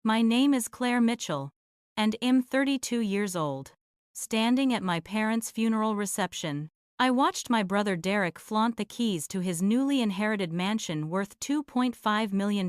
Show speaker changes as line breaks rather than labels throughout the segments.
My name is Claire Mitchell, and am 32 years old. Standing at my parents' funeral reception, I watched my brother Derek flaunt the keys to his newly inherited mansion worth $2.5 million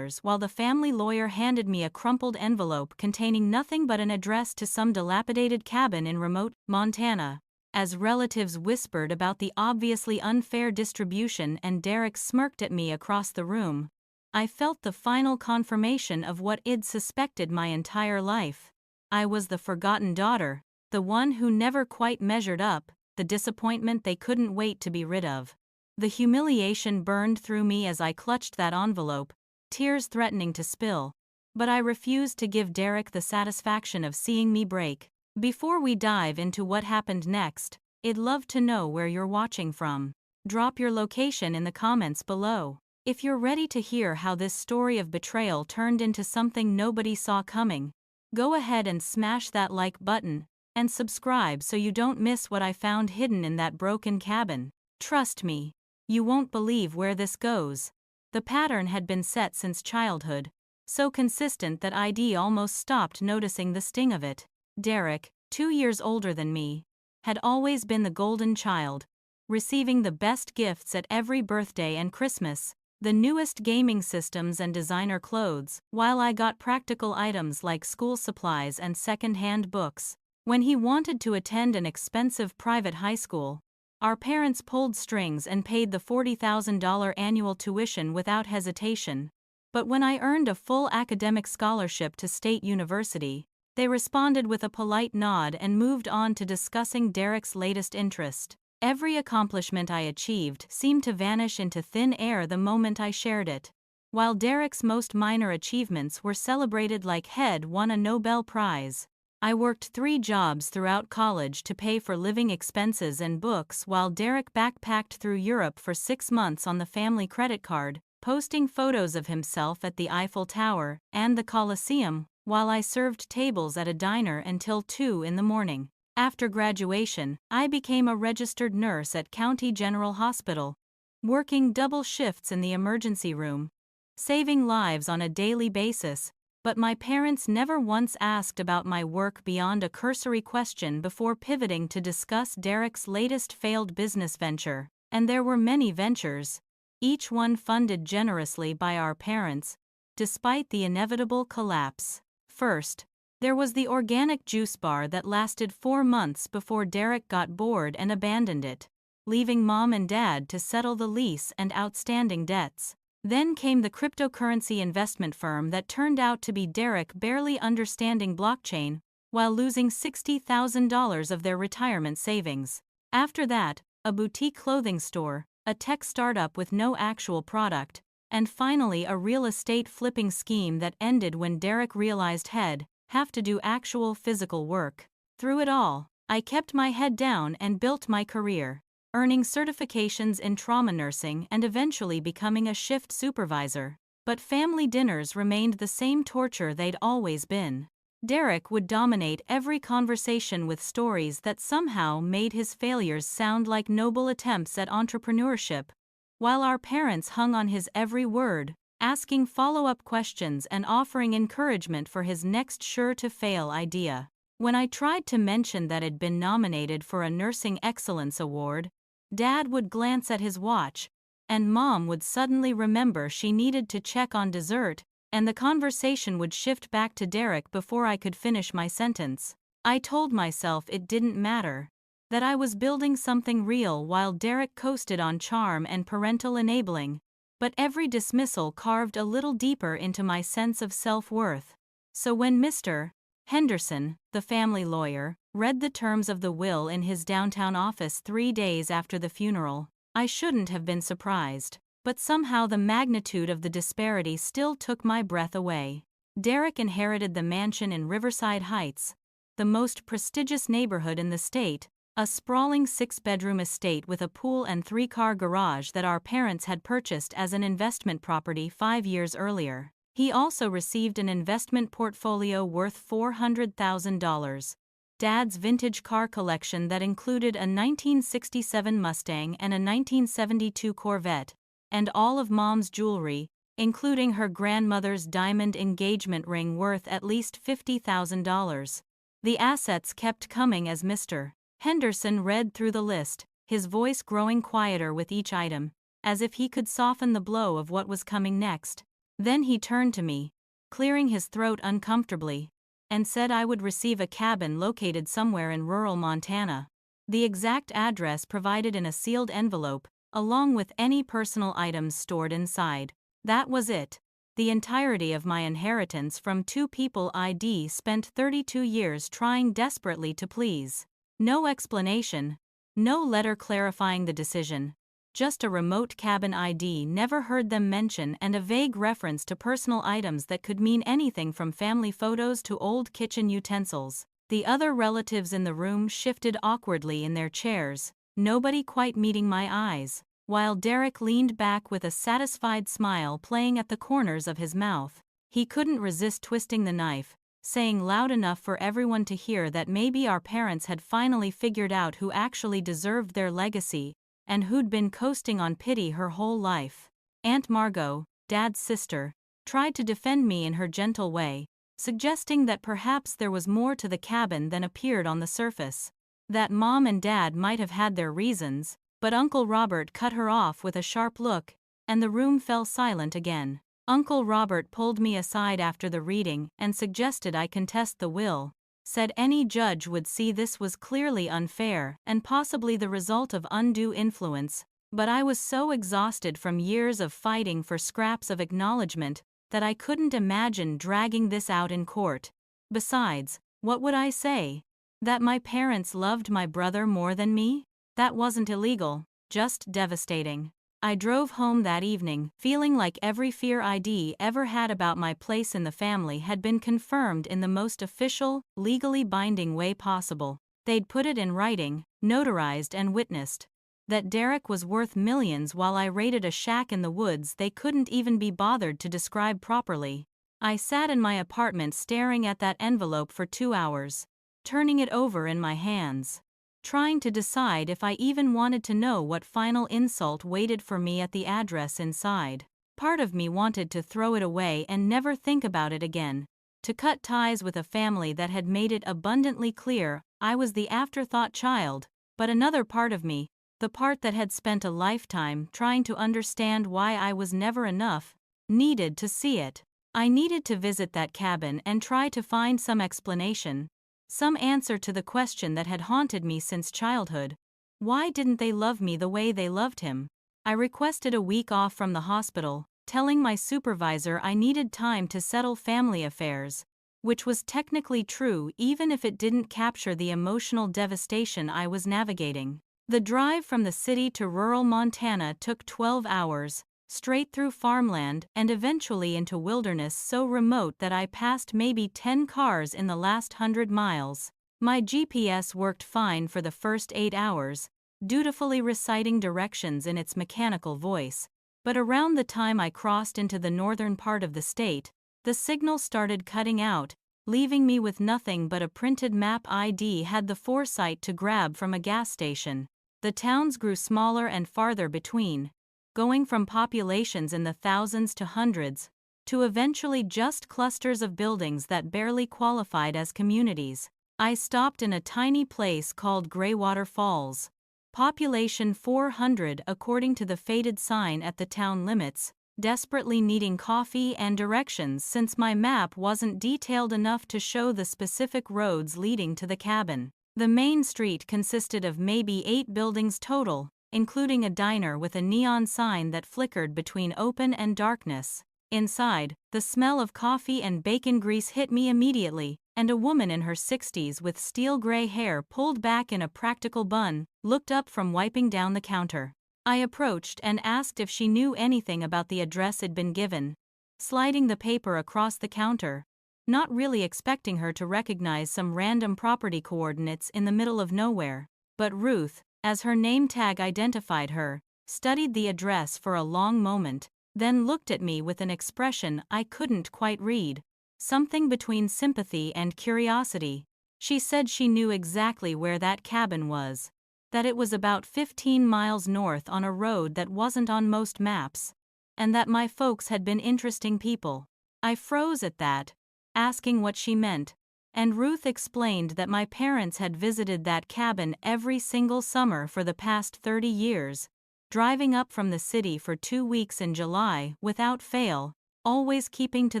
while the family lawyer handed me a crumpled envelope containing nothing but an address to some dilapidated cabin in remote Montana. As relatives whispered about the obviously unfair distribution and Derek smirked at me across the room, I felt the final confirmation of what I'd suspected my entire life. I was the forgotten daughter, the one who never quite measured up, the disappointment they couldn't wait to be rid of. The humiliation burned through me as I clutched that envelope, tears threatening to spill. But I refused to give Derek the satisfaction of seeing me break. Before we dive into what happened next, I'd love to know where you're watching from. Drop your location in the comments below. If you're ready to hear how this story of betrayal turned into something nobody saw coming, go ahead and smash that like button and subscribe so you don't miss what I found hidden in that broken cabin. Trust me, you won't believe where this goes. The pattern had been set since childhood, so consistent that I'd almost stopped noticing the sting of it. Derek, 2 years older than me, had always been the golden child, receiving the best gifts at every birthday and Christmas, the newest gaming systems and designer clothes, while I got practical items like school supplies and second-hand books. When he wanted to attend an expensive private high school, our parents pulled strings and paid the $40,000 annual tuition without hesitation. But when I earned a full academic scholarship to State University, they responded with a polite nod and moved on to discussing Derek's latest interest. Every accomplishment I achieved seemed to vanish into thin air the moment I shared it. While Derek's most minor achievements were celebrated like he'd won a Nobel Prize. I worked 3 jobs throughout college to pay for living expenses and books while Derek backpacked through Europe for 6 months on the family credit card, posting photos of himself at the Eiffel Tower and the Colosseum, while I served tables at a diner until 2 in the morning. After graduation, I became a registered nurse at County General Hospital, working double shifts in the emergency room, saving lives on a daily basis. But my parents never once asked about my work beyond a cursory question before pivoting to discuss Derek's latest failed business venture. And there were many ventures, each one funded generously by our parents, despite the inevitable collapse. First, there was the organic juice bar that lasted 4 months before Derek got bored and abandoned it, leaving Mom and Dad to settle the lease and outstanding debts. Then came the cryptocurrency investment firm that turned out to be Derek barely understanding blockchain, while losing $60,000 of their retirement savings. After that, a boutique clothing store, a tech startup with no actual product, and finally a real estate flipping scheme that ended when Derek realized he'd have to do actual physical work. Through it all, I kept my head down and built my career, earning certifications in trauma nursing and eventually becoming a shift supervisor. But family dinners remained the same torture they'd always been. Derek would dominate every conversation with stories that somehow made his failures sound like noble attempts at entrepreneurship, while our parents hung on his every word, asking follow-up questions and offering encouragement for his next sure-to-fail idea. When I tried to mention that I'd been nominated for a Nursing Excellence Award, Dad would glance at his watch, and Mom would suddenly remember she needed to check on dessert, and the conversation would shift back to Derek before I could finish my sentence. I told myself it didn't matter, that I was building something real while Derek coasted on charm and parental enabling, but every dismissal carved a little deeper into my sense of self-worth. So when Mr. Henderson, the family lawyer, read the terms of the will in his downtown office 3 days after the funeral, I shouldn't have been surprised, but somehow the magnitude of the disparity still took my breath away. Derek inherited the mansion in Riverside Heights, the most prestigious neighborhood in the state, a sprawling 6-bedroom estate with a pool and 3-car garage that our parents had purchased as an investment property 5 years earlier. He also received an investment portfolio worth $400,000. Dad's vintage car collection that included a 1967 Mustang and a 1972 Corvette, and all of Mom's jewelry, including her grandmother's diamond engagement ring worth at least $50,000. The assets kept coming as Mr. Henderson read through the list, his voice growing quieter with each item, as if he could soften the blow of what was coming next. Then he turned to me, clearing his throat uncomfortably, and said I would receive a cabin located somewhere in rural Montana. The exact address provided in a sealed envelope, along with any personal items stored inside. That was it. The entirety of my inheritance from two people I'd spent 32 years trying desperately to please. No explanation, no letter clarifying the decision. Just a remote cabin ID never heard them mention and a vague reference to personal items that could mean anything from family photos to old kitchen utensils. The other relatives in the room shifted awkwardly in their chairs, nobody quite meeting my eyes, while Derek leaned back with a satisfied smile playing at the corners of his mouth. He couldn't resist twisting the knife, saying loud enough for everyone to hear that maybe our parents had finally figured out who actually deserved their legacy, and who'd been coasting on pity her whole life. Aunt Margot, Dad's sister, tried to defend me in her gentle way, suggesting that perhaps there was more to the cabin than appeared on the surface. That Mom and Dad might have had their reasons, but Uncle Robert cut her off with a sharp look, and the room fell silent again. Uncle Robert pulled me aside after the reading and suggested I contest the will. Said any judge would see this was clearly unfair and possibly the result of undue influence, but I was so exhausted from years of fighting for scraps of acknowledgement that I couldn't imagine dragging this out in court. Besides, what would I say? That my parents loved my brother more than me? That wasn't illegal, just devastating. I drove home that evening, feeling like every fear I'd ever had about my place in the family had been confirmed in the most official, legally binding way possible. They'd put it in writing, notarized and witnessed. That Derek was worth millions while I raided a shack in the woods they couldn't even be bothered to describe properly. I sat in my apartment staring at that envelope for 2 hours, turning it over in my hands, trying to decide if I even wanted to know what final insult waited for me at the address inside. Part of me wanted to throw it away and never think about it again, to cut ties with a family that had made it abundantly clear I was the afterthought child, but another part of me, the part that had spent a lifetime trying to understand why I was never enough, needed to see it. I needed to visit that cabin and try to find some explanation, some answer to the question that had haunted me since childhood. Why didn't they love me the way they loved him? I requested a week off from the hospital, telling my supervisor I needed time to settle family affairs, which was technically true even if it didn't capture the emotional devastation I was navigating. The drive from the city to rural Montana took 12 hours, straight through farmland and eventually into wilderness so remote that I passed maybe 10 cars in the last 100 miles. My GPS worked fine for the first 8 hours, dutifully reciting directions in its mechanical voice, but around the time I crossed into the northern part of the state, the signal started cutting out, leaving me with nothing but a printed map I'd had the foresight to grab from a gas station. The towns grew smaller and farther between, going from populations in the thousands to hundreds, to eventually just clusters of buildings that barely qualified as communities. I stopped in a tiny place called Greywater Falls. Population 400 according to the faded sign at the town limits, desperately needing coffee and directions since my map wasn't detailed enough to show the specific roads leading to the cabin. The main street consisted of maybe 8 buildings total, including a diner with a neon sign that flickered between open and darkness. Inside, the smell of coffee and bacon grease hit me immediately, and a woman in her 60s with steel gray hair pulled back in a practical bun looked up from wiping down the counter. I approached and asked if she knew anything about the address it'd been given, sliding the paper across the counter, not really expecting her to recognize some random property coordinates in the middle of nowhere. But Ruth, as her name tag identified her, studied the address for a long moment, then looked at me with an expression I couldn't quite read, something between sympathy and curiosity. She said she knew exactly where that cabin was, that it was about 15 miles north on a road that wasn't on most maps. and that my folks had been interesting people. I froze at that, asking what she meant, and Ruth explained that my parents had visited that cabin every single summer for the past 30 years, driving up from the city for 2 weeks in July without fail, always keeping to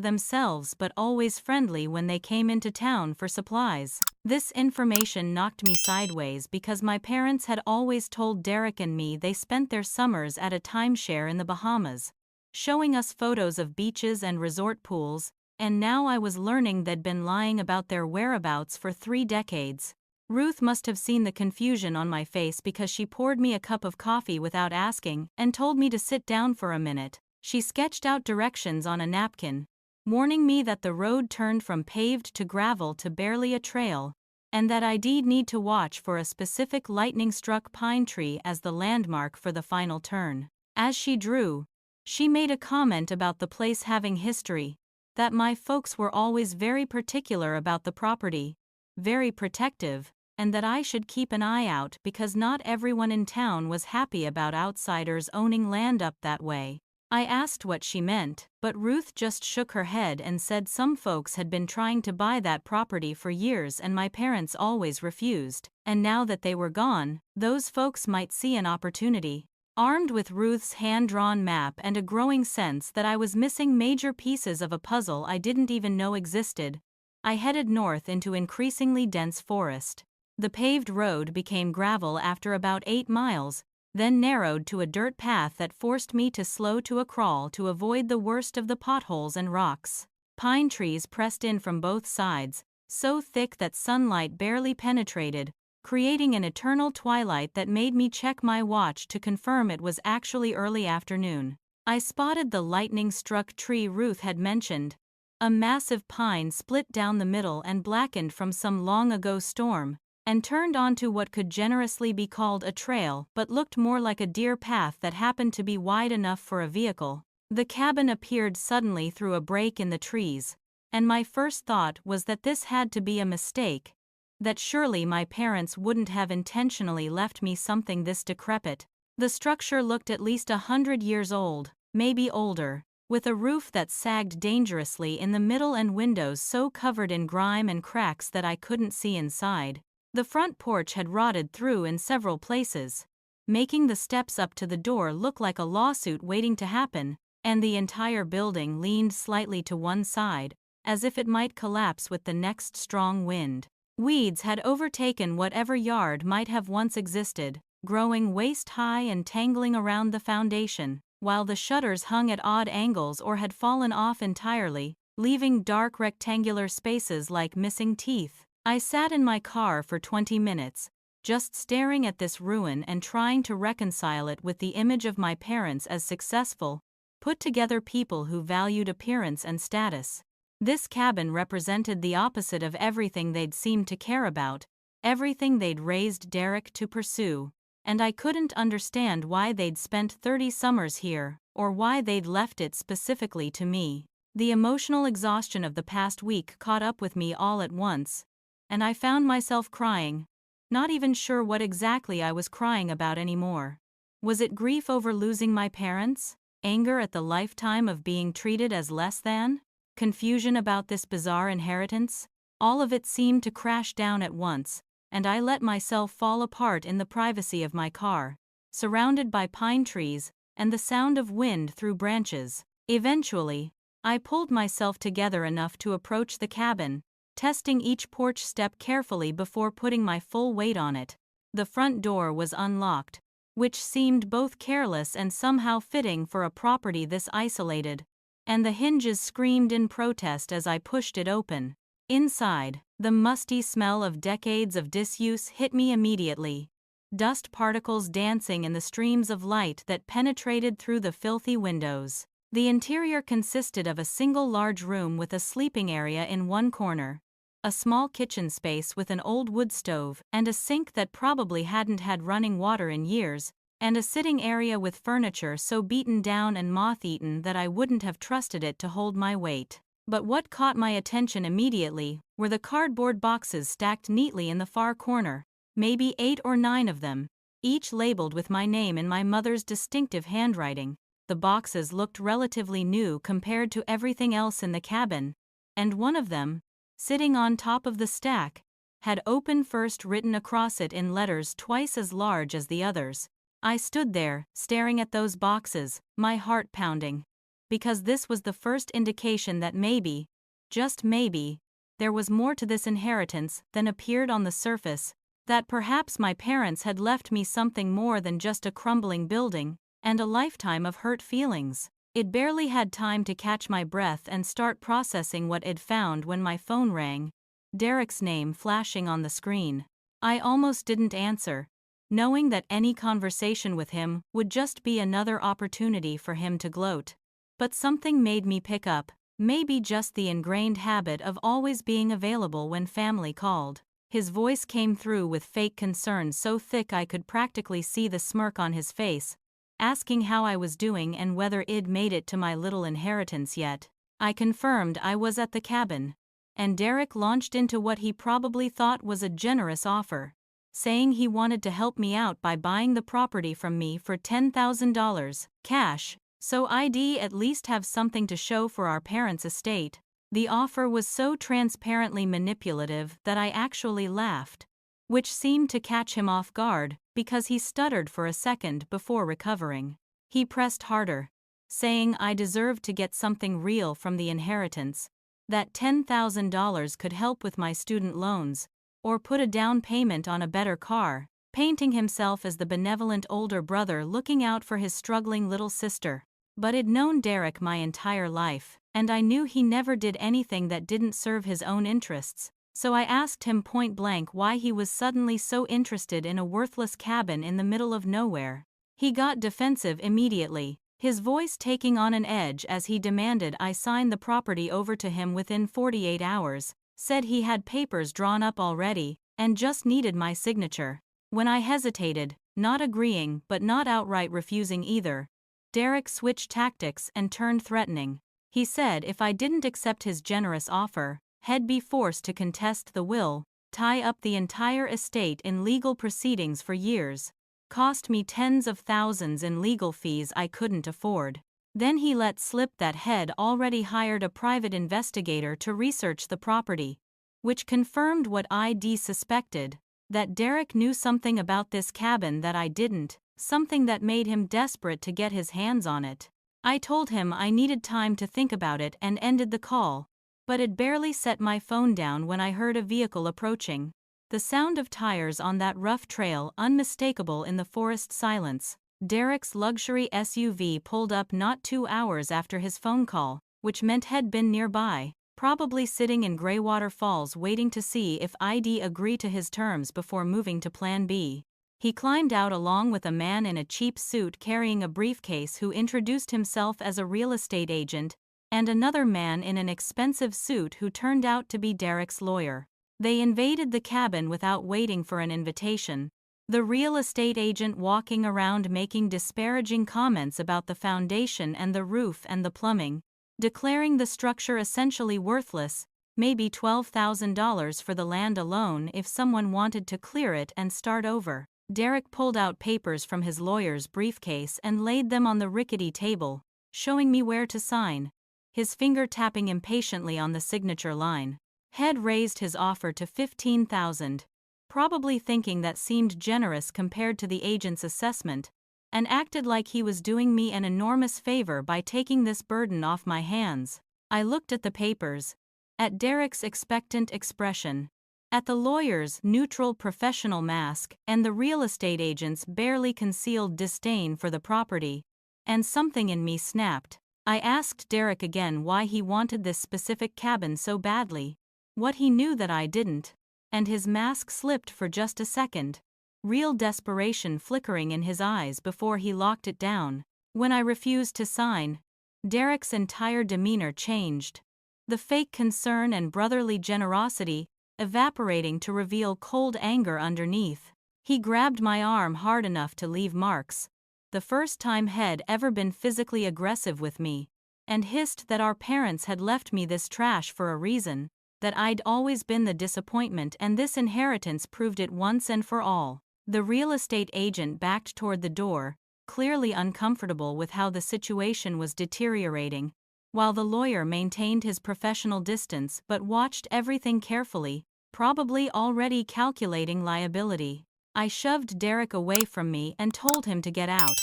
themselves but always friendly when they came into town for supplies. This information knocked me sideways because my parents had always told Derek and me they spent their summers at a timeshare in the Bahamas, showing us photos of beaches and resort pools, and now I was learning they'd been lying about their whereabouts for 3 decades. Ruth must have seen the confusion on my face because she poured me a cup of coffee without asking and told me to sit down for a minute. She sketched out directions on a napkin, warning me that the road turned from paved to gravel to barely a trail, and that I'd need to watch for a specific lightning-struck pine tree as the landmark for the final turn. As she drew, she made a comment about the place having history, that my folks were always very particular about the property, very protective, and that I should keep an eye out because not everyone in town was happy about outsiders owning land up that way. I asked what she meant, but Ruth just shook her head and said some folks had been trying to buy that property for years and my parents always refused, and now that they were gone, those folks might see an opportunity. Armed with Ruth's hand-drawn map and a growing sense that I was missing major pieces of a puzzle I didn't even know existed, I headed north into increasingly dense forest. The paved road became gravel after about 8 miles, then narrowed to a dirt path that forced me to slow to a crawl to avoid the worst of the potholes and rocks. Pine trees pressed in from both sides, so thick that sunlight barely penetrated, creating an eternal twilight that made me check my watch to confirm it was actually early afternoon. I spotted the lightning-struck tree Ruth had mentioned, a massive pine split down the middle and blackened from some long-ago storm, and turned onto what could generously be called a trail but looked more like a deer path that happened to be wide enough for a vehicle. The cabin appeared suddenly through a break in the trees, and my first thought was that this had to be a mistake, that surely my parents wouldn't have intentionally left me something this decrepit. The structure looked at least 100 years old, maybe older, with a roof that sagged dangerously in the middle and windows so covered in grime and cracks that I couldn't see inside. The front porch had rotted through in several places, making the steps up to the door look like a lawsuit waiting to happen, and the entire building leaned slightly to one side, as if it might collapse with the next strong wind. Weeds had overtaken whatever yard might have once existed, growing waist-high and tangling around the foundation, while the shutters hung at odd angles or had fallen off entirely, leaving dark rectangular spaces like missing teeth. I sat in my car for 20 minutes, just staring at this ruin and trying to reconcile it with the image of my parents as successful, put-together people who valued appearance and status. This cabin represented the opposite of everything they'd seemed to care about, everything they'd raised Derek to pursue, and I couldn't understand why they'd spent 30 summers here, or why they'd left it specifically to me. The emotional exhaustion of the past week caught up with me all at once, and I found myself crying, not even sure what exactly I was crying about anymore. Was it grief over losing my parents? Anger at the lifetime of being treated as less than? Confusion about this bizarre inheritance? All of it seemed to crash down at once, and I let myself fall apart in the privacy of my car, surrounded by pine trees and the sound of wind through branches. Eventually, I pulled myself together enough to approach the cabin, testing each porch step carefully before putting my full weight on it. The front door was unlocked, which seemed both careless and somehow fitting for a property this isolated, and the hinges screamed in protest as I pushed it open. Inside, the musty smell of decades of disuse hit me immediately, dust particles dancing in the streams of light that penetrated through the filthy windows. The interior consisted of a single large room with a sleeping area in one corner, a small kitchen space with an old wood stove and a sink that probably hadn't had running water in years, and a sitting area with furniture so beaten down and moth-eaten that I wouldn't have trusted it to hold my weight. But what caught my attention immediately were the cardboard boxes stacked neatly in the far corner, maybe 8 or 9 of them, each labeled with my name in my mother's distinctive handwriting. the boxes looked relatively new compared to everything else in the cabin, and one of them, sitting on top of the stack, had "Open First" written across it in letters twice as large as the others. I stood there, staring at those boxes, my heart pounding. Because this was the first indication that maybe, just maybe, there was more to this inheritance than appeared on the surface, that perhaps my parents had left me something more than just a crumbling building, and a lifetime of hurt feelings. It barely had time to catch my breath and start processing what I'd found when my phone rang, Derek's name flashing on the screen. I almost didn't answer, knowing that any conversation with him would just be another opportunity for him to gloat. But something made me pick up, maybe just the ingrained habit of always being available when family called. His voice came through with fake concern so thick I could practically see the smirk on his face, asking how I was doing and whether I'd made it to my little inheritance yet. I confirmed I was at the cabin, and Derek launched into what he probably thought was a generous offer, saying he wanted to help me out by buying the property from me for $10,000 cash, so I'd at least have something to show for our parents' estate. The offer was so transparently manipulative that I actually laughed, which seemed to catch him off guard because he stuttered for a second before recovering. He pressed harder, saying I deserved to get something real from the inheritance, that $10,000 could help with my student loans, or put a down payment on a better car, painting himself as the benevolent older brother looking out for his struggling little sister. But I'd known Derek my entire life, and I knew he never did anything that didn't serve his own interests, so I asked him point blank why he was suddenly so interested in a worthless cabin in the middle of nowhere. He got defensive immediately, his voice taking on an edge as he demanded I sign the property over to him within 48 hours, said he had papers drawn up already, and just needed my signature. When I hesitated, not agreeing but not outright refusing either, Derek switched tactics and turned threatening. He said if I didn't accept his generous offer, he'd be forced to contest the will, tie up the entire estate in legal proceedings for years, cost me tens of thousands in legal fees I couldn't afford. Then he let slip that he'd already hired a private investigator to research the property, which confirmed what I'd suspected, that Derek knew something about this cabin that I didn't, something that made him desperate to get his hands on it. I told him I needed time to think about it and ended the call, but had barely set my phone down when I heard a vehicle approaching. The sound of tires on that rough trail unmistakable in the forest silence. Derek's luxury SUV pulled up not 2 hours after his phone call, which meant he'd been nearby, probably sitting in Greywater Falls waiting to see if I'd agree to his terms before moving to Plan B. He climbed out along with a man in a cheap suit carrying a briefcase who introduced himself as a real estate agent, and another man in an expensive suit who turned out to be Derek's lawyer. They invaded the cabin without waiting for an invitation, the real estate agent walking around making disparaging comments about the foundation and the roof and the plumbing, declaring the structure essentially worthless, maybe $12,000 for the land alone if someone wanted to clear it and start over. Derek pulled out papers from his lawyer's briefcase and laid them on the rickety table, showing me where to sign, his finger tapping impatiently on the signature line. He'd raised his offer to $15,000, probably thinking that seemed generous compared to the agent's assessment, and acted like he was doing me an enormous favor by taking this burden off my hands. I looked at the papers, at Derek's expectant expression, at the lawyer's neutral professional mask and the real estate agent's barely concealed disdain for the property, and something in me snapped. I asked Derek again why he wanted this specific cabin so badly, what he knew that I didn't, and his mask slipped for just a second, real desperation flickering in his eyes before he locked it down. When I refused to sign, Derek's entire demeanor changed, the fake concern and brotherly generosity evaporating to reveal cold anger underneath. He grabbed my arm hard enough to leave marks, the first time he'd ever been physically aggressive with me, and hissed that our parents had left me this trash for a reason, that I'd always been the disappointment and this inheritance proved it once and for all. The real estate agent backed toward the door, clearly uncomfortable with how the situation was deteriorating, while the lawyer maintained his professional distance but watched everything carefully, probably already calculating liability. I shoved Derek away from me and told him to get out,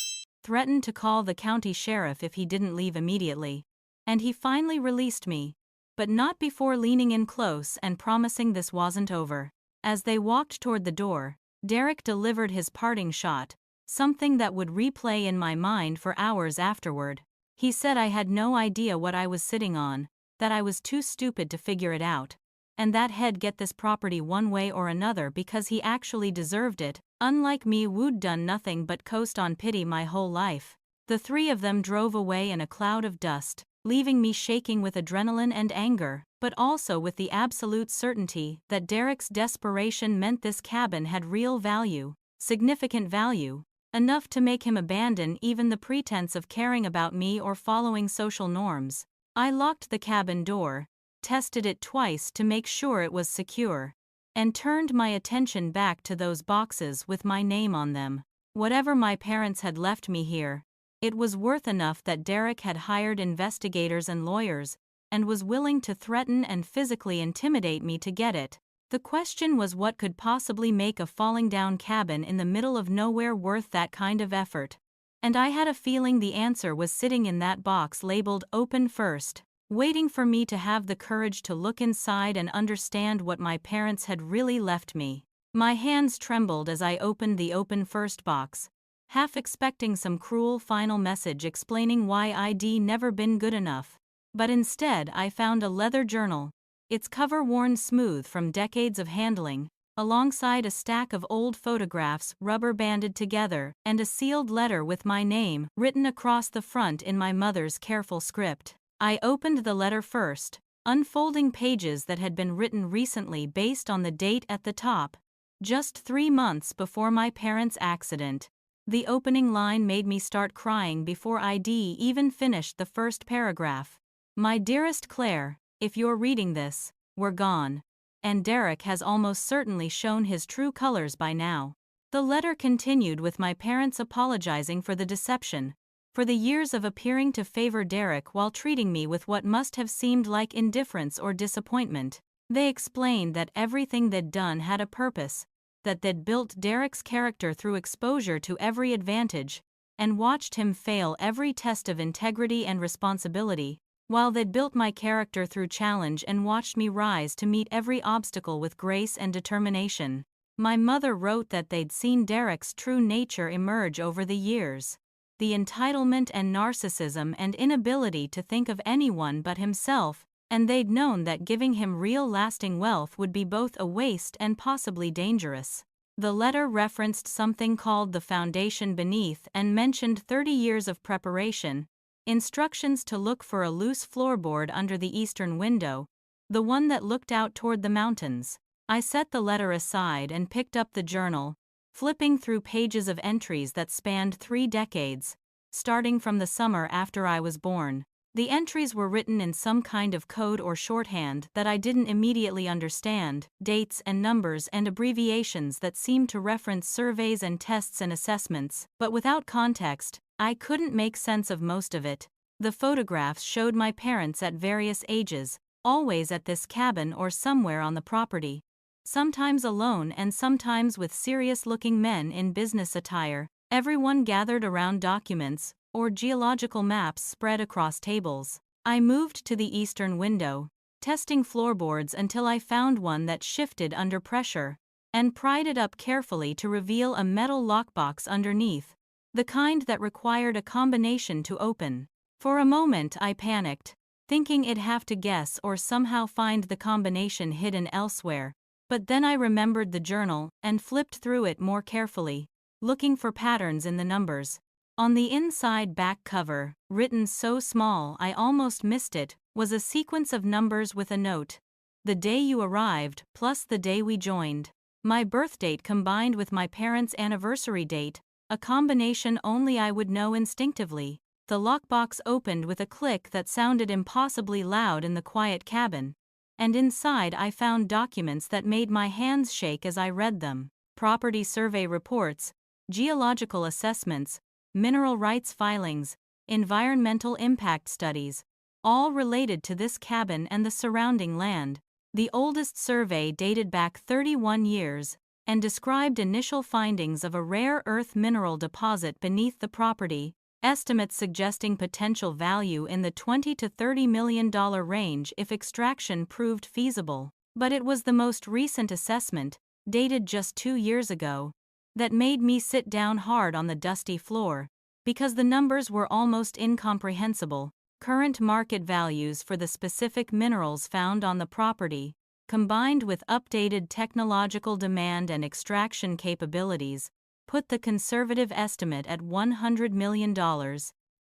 threatened to call the county sheriff if he didn't leave immediately. And he finally released me, but not before leaning in close and promising this wasn't over. As they walked toward the door, Derek delivered his parting shot, something that would replay in my mind for hours afterward. He said I had no idea what I was sitting on, that I was too stupid to figure it out, and that he'd get this property one way or another because he actually deserved it, unlike me who'd done nothing but coast on pity my whole life. The three of them drove away in a cloud of dust, leaving me shaking with adrenaline and anger, but also with the absolute certainty that Derek's desperation meant this cabin had real value, significant value, enough to make him abandon even the pretense of caring about me or following social norms. I locked the cabin door, tested it twice to make sure it was secure, and turned my attention back to those boxes with my name on them. Whatever my parents had left me here, it was worth enough that Derek had hired investigators and lawyers, and was willing to threaten and physically intimidate me to get it. The question was what could possibly make a falling-down cabin in the middle of nowhere worth that kind of effort? And I had a feeling the answer was sitting in that box labeled "Open First," waiting for me to have the courage to look inside and understand what my parents had really left me. My hands trembled as I opened the "Open First" box, half expecting some cruel final message explaining why I'd never been good enough. But instead I found a leather journal, its cover worn smooth from decades of handling, alongside a stack of old photographs rubber-banded together, and a sealed letter with my name written across the front in my mother's careful script. I opened the letter first, unfolding pages that had been written recently based on the date at the top, just 3 months before my parents' accident. The opening line made me start crying before I'd even finished the first paragraph. "My dearest Claire, if you're reading this, we're gone. And Derek has almost certainly shown his true colors by now." The letter continued with my parents apologizing for the deception, for the years of appearing to favor Derek while treating me with what must have seemed like indifference or disappointment. They explained that everything they'd done had a purpose, that they'd built Derek's character through exposure to every advantage, and watched him fail every test of integrity and responsibility, while they'd built my character through challenge and watched me rise to meet every obstacle with grace and determination. My mother wrote that they'd seen Derek's true nature emerge over the years. The entitlement and narcissism and inability to think of anyone but himself, and they'd known that giving him real lasting wealth would be both a waste and possibly dangerous. The letter referenced something called the foundation beneath and mentioned 30 years of preparation, instructions to look for a loose floorboard under the eastern window, the one that looked out toward the mountains. I set the letter aside and picked up the journal, flipping through pages of entries that spanned 3 decades, starting from the summer after I was born. The entries were written in some kind of code or shorthand that I didn't immediately understand, dates and numbers and abbreviations that seemed to reference surveys and tests and assessments, but without context, I couldn't make sense of most of it. The photographs showed my parents at various ages, always at this cabin or somewhere on the property, sometimes alone and sometimes with serious-looking men in business attire, everyone gathered around documents or geological maps spread across tables. I moved to the eastern window, testing floorboards until I found one that shifted under pressure, and pried it up carefully to reveal a metal lockbox underneath, the kind that required a combination to open. For a moment I panicked, thinking I'd have to guess or somehow find the combination hidden elsewhere, but then I remembered the journal and flipped through it more carefully, looking for patterns in the numbers. On the inside back cover, written so small I almost missed it, was a sequence of numbers with a note. The day you arrived, plus the day we joined. My birth date combined with my parents' anniversary date, a combination only I would know instinctively. The lockbox opened with a click that sounded impossibly loud in the quiet cabin, and inside I found documents that made my hands shake as I read them. Property survey reports, geological assessments, mineral rights filings, environmental impact studies, all related to this cabin and the surrounding land. The oldest survey dated back 31 years and described initial findings of a rare earth mineral deposit beneath the property, estimates suggesting potential value in the $20 to $30 million range if extraction proved feasible. But it was the most recent assessment, dated just 2 years ago, that made me sit down hard on the dusty floor, because the numbers were almost incomprehensible. Current market values for the specific minerals found on the property, combined with updated technological demand and extraction capabilities, put the conservative estimate at $100 million,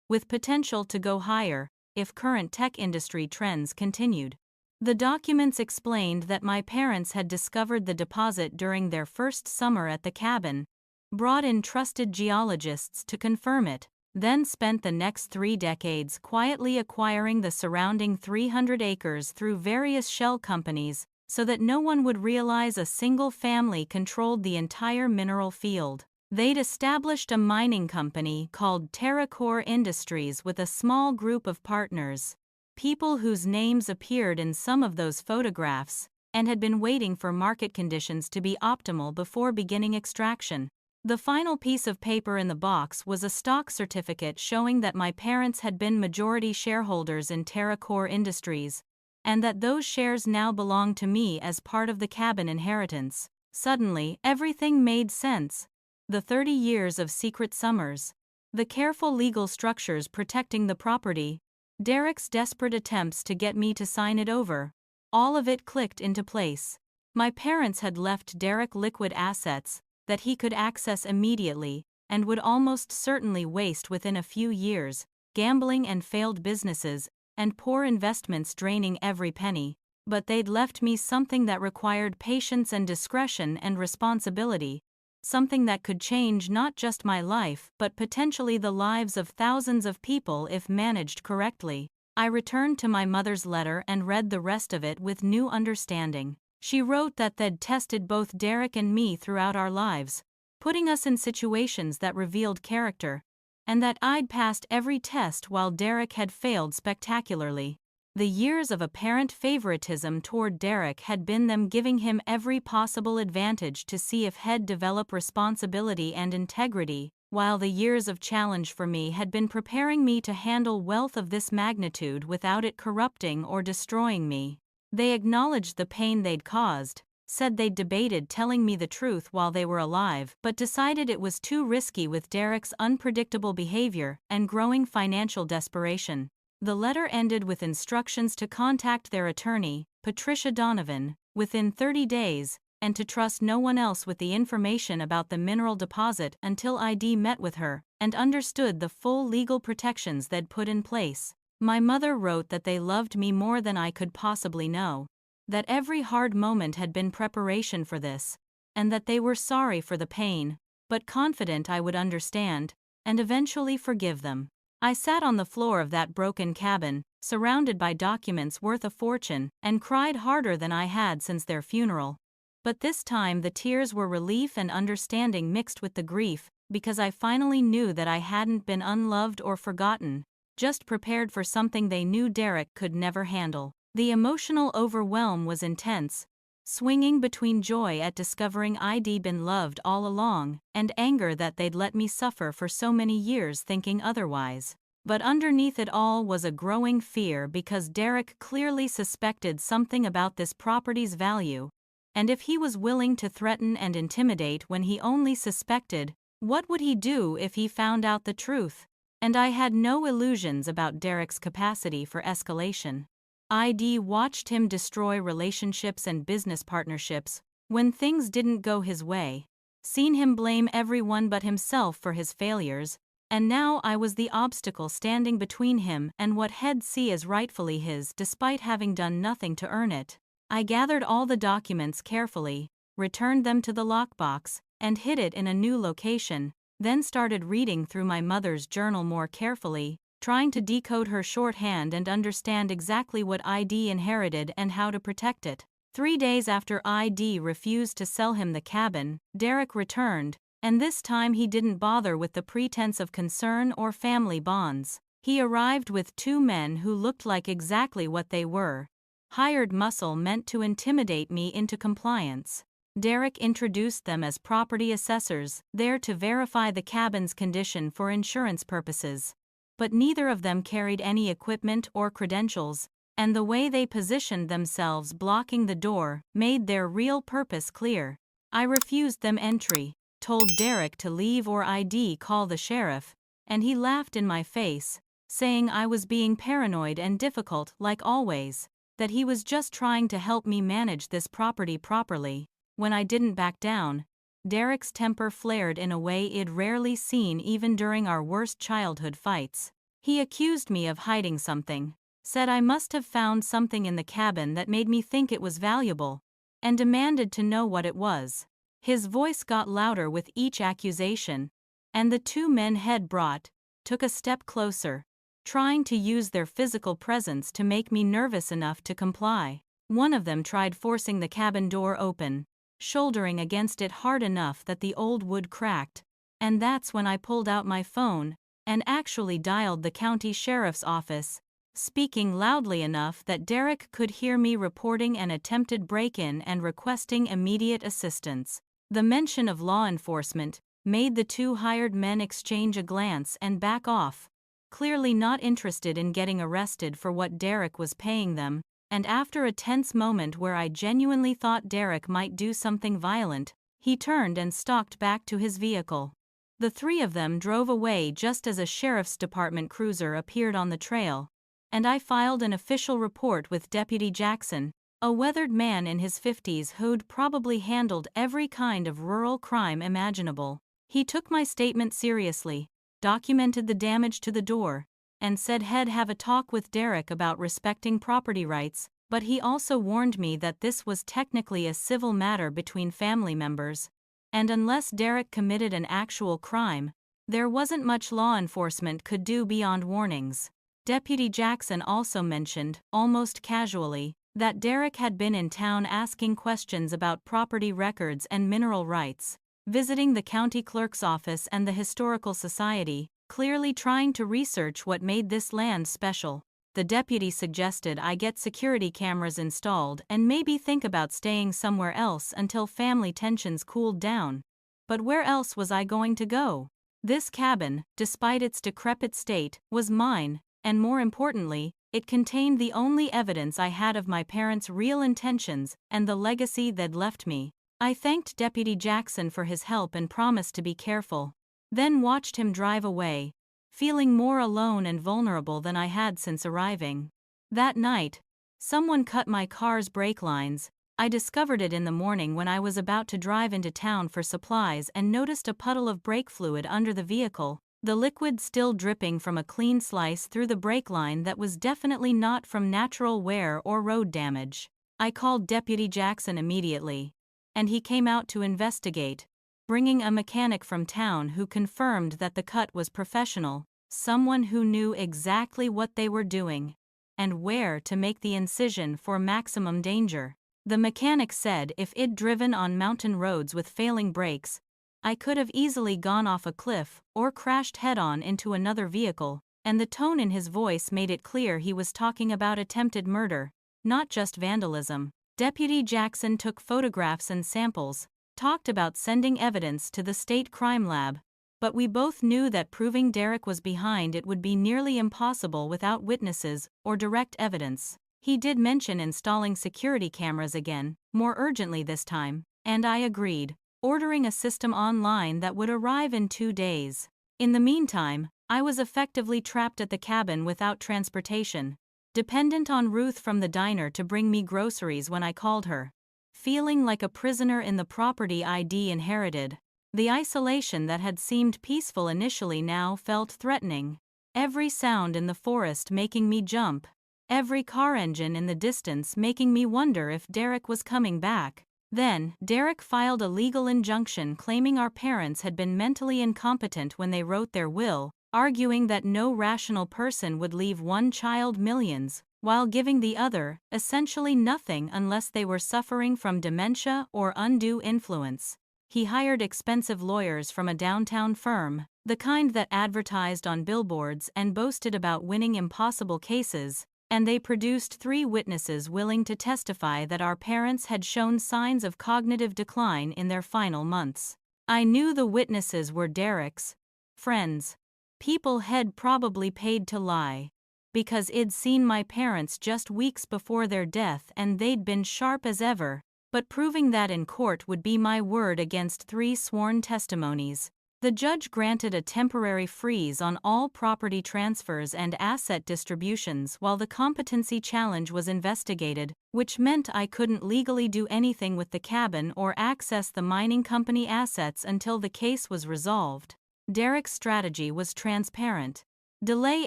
with potential to go higher if current tech industry trends continued. The documents explained that my parents had discovered the deposit during their first summer at the cabin, brought in trusted geologists to confirm it, then spent the next 3 decades quietly acquiring the surrounding 300 acres through various shell companies so that no one would realize a single family controlled the entire mineral field. They'd established a mining company called TerraCore Industries with a small group of partners, people whose names appeared in some of those photographs, and had been waiting for market conditions to be optimal before beginning extraction. The final piece of paper in the box was a stock certificate showing that my parents had been majority shareholders in TerraCore Industries, and that those shares now belonged to me as part of the cabin inheritance. Suddenly, everything made sense. The 30 years of secret summers, the careful legal structures protecting the property, Derek's desperate attempts to get me to sign it over, all of it clicked into place. My parents had left Derek liquid assets that he could access immediately and would almost certainly waste within a few years, gambling and failed businesses, and poor investments draining every penny. But they'd left me something that required patience and discretion and responsibility, something that could change not just my life but potentially the lives of thousands of people if managed correctly. I returned to my mother's letter and read the rest of it with new understanding. She wrote that they'd tested both Derek and me throughout our lives, putting us in situations that revealed character, and that I'd passed every test while Derek had failed spectacularly. The years of apparent favoritism toward Derek had been them giving him every possible advantage to see if he'd develop responsibility and integrity, while the years of challenge for me had been preparing me to handle wealth of this magnitude without it corrupting or destroying me. They acknowledged the pain they'd caused, said they'd debated telling me the truth while they were alive, but decided it was too risky with Derek's unpredictable behavior and growing financial desperation. The letter ended with instructions to contact their attorney, Patricia Donovan, within 30 days, and to trust no one else with the information about the mineral deposit until ID met with her and understood the full legal protections they'd put in place. My mother wrote that they loved me more than I could possibly know, that every hard moment had been preparation for this, and that they were sorry for the pain, but confident I would understand, and eventually forgive them. I sat on the floor of that broken cabin, surrounded by documents worth a fortune, and cried harder than I had since their funeral. But this time the tears were relief and understanding mixed with the grief, because I finally knew that I hadn't been unloved or forgotten, just prepared for something they knew Derek could never handle. The emotional overwhelm was intense, swinging between joy at discovering I'd been loved all along, and anger that they'd let me suffer for so many years thinking otherwise. But underneath it all was a growing fear because Derek clearly suspected something about this property's value, and if he was willing to threaten and intimidate when he only suspected, what would he do if he found out the truth? And I had no illusions about Derek's capacity for escalation. I'd watched him destroy relationships and business partnerships when things didn't go his way, seen him blame everyone but himself for his failures, and now I was the obstacle standing between him and what he'd see as rightfully his despite having done nothing to earn it. I gathered all the documents carefully, returned them to the lockbox, and hid it in a new location, then started reading through my mother's journal more carefully, trying to decode her shorthand and understand exactly what I'd inherited and how to protect it. 3 days after I'd refused to sell him the cabin, Derek returned, And this time he didn't bother with the pretense of concern or family bonds. He arrived with two men who looked like exactly what they were: hired muscle meant to intimidate me into compliance. Derek introduced them as property assessors, there to verify the cabin's condition for insurance purposes. But neither of them carried any equipment or credentials, and the way they positioned themselves blocking the door made their real purpose clear. I refused them entry, told Derek to leave or I'd call the sheriff, and he laughed in my face, saying I was being paranoid and difficult like always, that he was just trying to help me manage this property properly. When I didn't back down, Derek's temper flared in a way I'd rarely seen even during our worst childhood fights. He accused me of hiding something, said I must have found something in the cabin that made me think it was valuable, and demanded to know what it was. His voice got louder with each accusation, and the two men head brought took a step closer, trying to use their physical presence to make me nervous enough to comply. One of them tried forcing the cabin door open, shouldering against it hard enough that the old wood cracked, and that's when I pulled out my phone and actually dialed the county sheriff's office, speaking loudly enough that Derek could hear me reporting an attempted break-in and requesting immediate assistance. The mention of law enforcement made the two hired men exchange a glance and back off, clearly not interested in getting arrested for what Derek was paying them. And after a tense moment where I genuinely thought Derek might do something violent, he turned and stalked back to his vehicle. The three of them drove away just as a sheriff's department cruiser appeared on the trail, and I filed an official report with Deputy Jackson, a weathered man in his 50s who'd probably handled every kind of rural crime imaginable. He took my statement seriously, documented the damage to the door, and said he'd have a talk with Derek about respecting property rights, but he also warned me that this was technically a civil matter between family members, and unless Derek committed an actual crime, there wasn't much law enforcement could do beyond warnings. Deputy Jackson also mentioned, almost casually, that Derek had been in town asking questions about property records and mineral rights, visiting the county clerk's office and the historical society, clearly trying to research what made this land special. The deputy suggested I get security cameras installed and maybe think about staying somewhere else until family tensions cooled down. But where else was I going to go? This cabin, despite its decrepit state, was mine, and more importantly, it contained the only evidence I had of my parents' real intentions and the legacy they'd left me. I thanked Deputy Jackson for his help and promised to be careful, then watched him drive away, feeling more alone and vulnerable than I had since arriving. That night, someone cut my car's brake lines. I discovered it in the morning when I was about to drive into town for supplies and noticed a puddle of brake fluid under the vehicle, the liquid still dripping from a clean slice through the brake line that was definitely not from natural wear or road damage. I called Deputy Jackson immediately, and he came out to investigate, bringing a mechanic from town who confirmed that the cut was professional, someone who knew exactly what they were doing and where to make the incision for maximum danger. The mechanic said if I'd driven on mountain roads with failing brakes, I could have easily gone off a cliff or crashed head-on into another vehicle, and the tone in his voice made it clear he was talking about attempted murder, not just vandalism. Deputy Jackson took photographs and samples, talked about sending evidence to the state crime lab, but we both knew that proving Derek was behind it would be nearly impossible without witnesses or direct evidence. He did mention installing security cameras again, more urgently this time, and I agreed, ordering a system online that would arrive in 2 days. In the meantime, I was effectively trapped at the cabin without transportation, dependent on Ruth from the diner to bring me groceries when I called her. Feeling like a prisoner in the property I'd inherited, the isolation that had seemed peaceful initially now felt threatening. Every sound in the forest making me jump, every car engine in the distance making me wonder if Derek was coming back. Then, Derek filed a legal injunction claiming our parents had been mentally incompetent when they wrote their will, arguing that no rational person would leave one child millions, while giving the other, essentially nothing unless they were suffering from dementia or undue influence. he hired expensive lawyers from a downtown firm, the kind that advertised on billboards and boasted about winning impossible cases, and they produced 3 witnesses willing to testify that our parents had shown signs of cognitive decline in their final months. I knew the witnesses were Derek's friends. People had probably paid to lie, because I'd seen my parents just weeks before their death and they'd been sharp as ever, but proving that in court would be my word against 3 sworn testimonies. The judge granted a temporary freeze on all property transfers and asset distributions while the competency challenge was investigated, which meant I couldn't legally do anything with the cabin or access the mining company assets until the case was resolved. Derek's strategy was transparent. Delay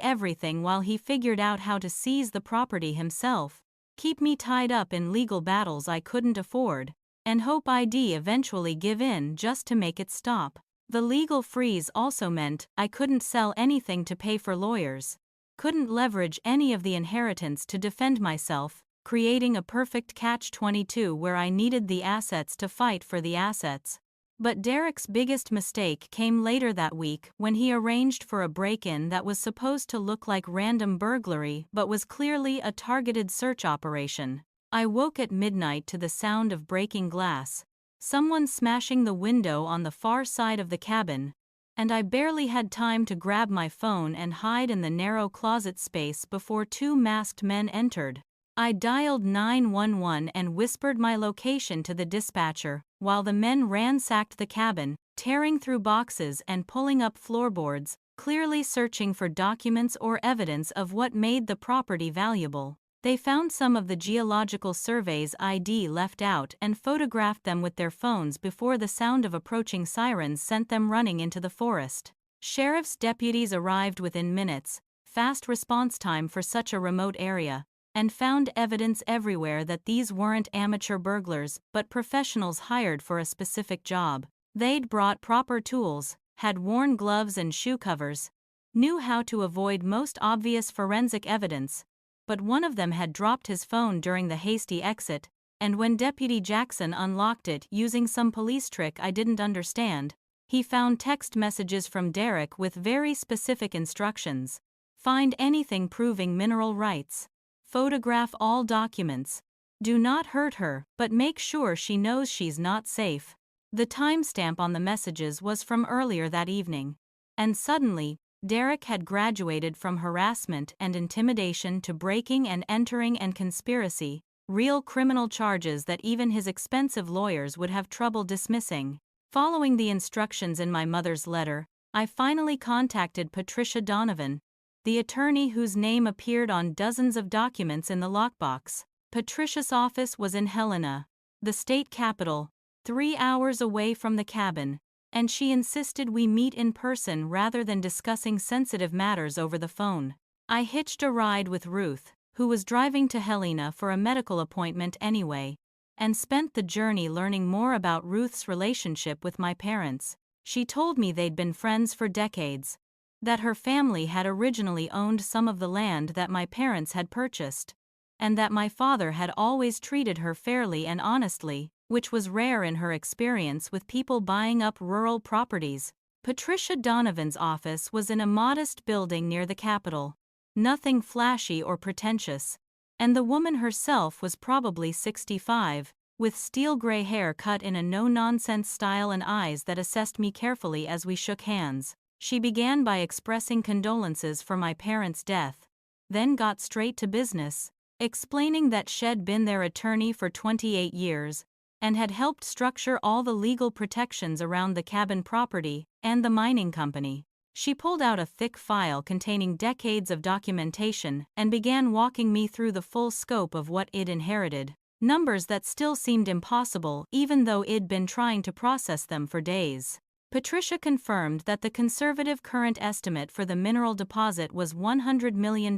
everything while he figured out how to seize the property himself, keep me tied up in legal battles I couldn't afford, and hope I'd eventually give in just to make it stop. The legal freeze also meant I couldn't sell anything to pay for lawyers, couldn't leverage any of the inheritance to defend myself, creating a perfect catch-22 where I needed the assets to fight for the assets. But Derek's biggest mistake came later that week when he arranged for a break-in that was supposed to look like random burglary but was clearly a targeted search operation. I woke at midnight to the sound of breaking glass, someone smashing the window on the far side of the cabin, and I barely had time to grab my phone and hide in the narrow closet space before 2 masked men entered. I dialed 911 and whispered my location to the dispatcher, while the men ransacked the cabin, tearing through boxes and pulling up floorboards, clearly searching for documents or evidence of what made the property valuable. They found some of the geological surveys I'd left out and photographed them with their phones before the sound of approaching sirens sent them running into the forest. Sheriff's deputies arrived within minutes, fast response time for such a remote area, and found evidence everywhere that these weren't amateur burglars but professionals hired for a specific job. They'd brought proper tools, had worn gloves and shoe covers, knew how to avoid most obvious forensic evidence, but one of them had dropped his phone during the hasty exit, and when Deputy Jackson unlocked it using some police trick I didn't understand, he found text messages from Derek with very specific instructions. Find anything proving mineral rights. Photograph all documents. Do not hurt her, but make sure she knows she's not safe. The timestamp on the messages was from earlier that evening. And suddenly, Derek had graduated from harassment and intimidation to breaking and entering and conspiracy, real criminal charges that even his expensive lawyers would have trouble dismissing. Following the instructions in my mother's letter, I finally contacted Patricia Donovan, the attorney whose name appeared on dozens of documents in the lockbox. Patricia's office was in Helena, the state capital, 3 hours away from the cabin, and she insisted we meet in person rather than discussing sensitive matters over the phone. I hitched a ride with Ruth, who was driving to Helena for a medical appointment anyway, and spent the journey learning more about Ruth's relationship with my parents. She told me they'd been friends for decades, that her family had originally owned some of the land that my parents had purchased, and that my father had always treated her fairly and honestly, which was rare in her experience with people buying up rural properties. Patricia Donovan's office was in a modest building near the Capitol, nothing flashy or pretentious, and the woman herself was probably 65, with steel gray hair cut in a no-nonsense style and eyes that assessed me carefully as we shook hands. She began by expressing condolences for my parents' death, then got straight to business, explaining that she'd been their attorney for 28 years, and had helped structure all the legal protections around the cabin property and the mining company. She pulled out a thick file containing decades of documentation and began walking me through the full scope of what I'd inherited, numbers that still seemed impossible even though I'd been trying to process them for days. Patricia confirmed that the conservative current estimate for the mineral deposit was $100 million,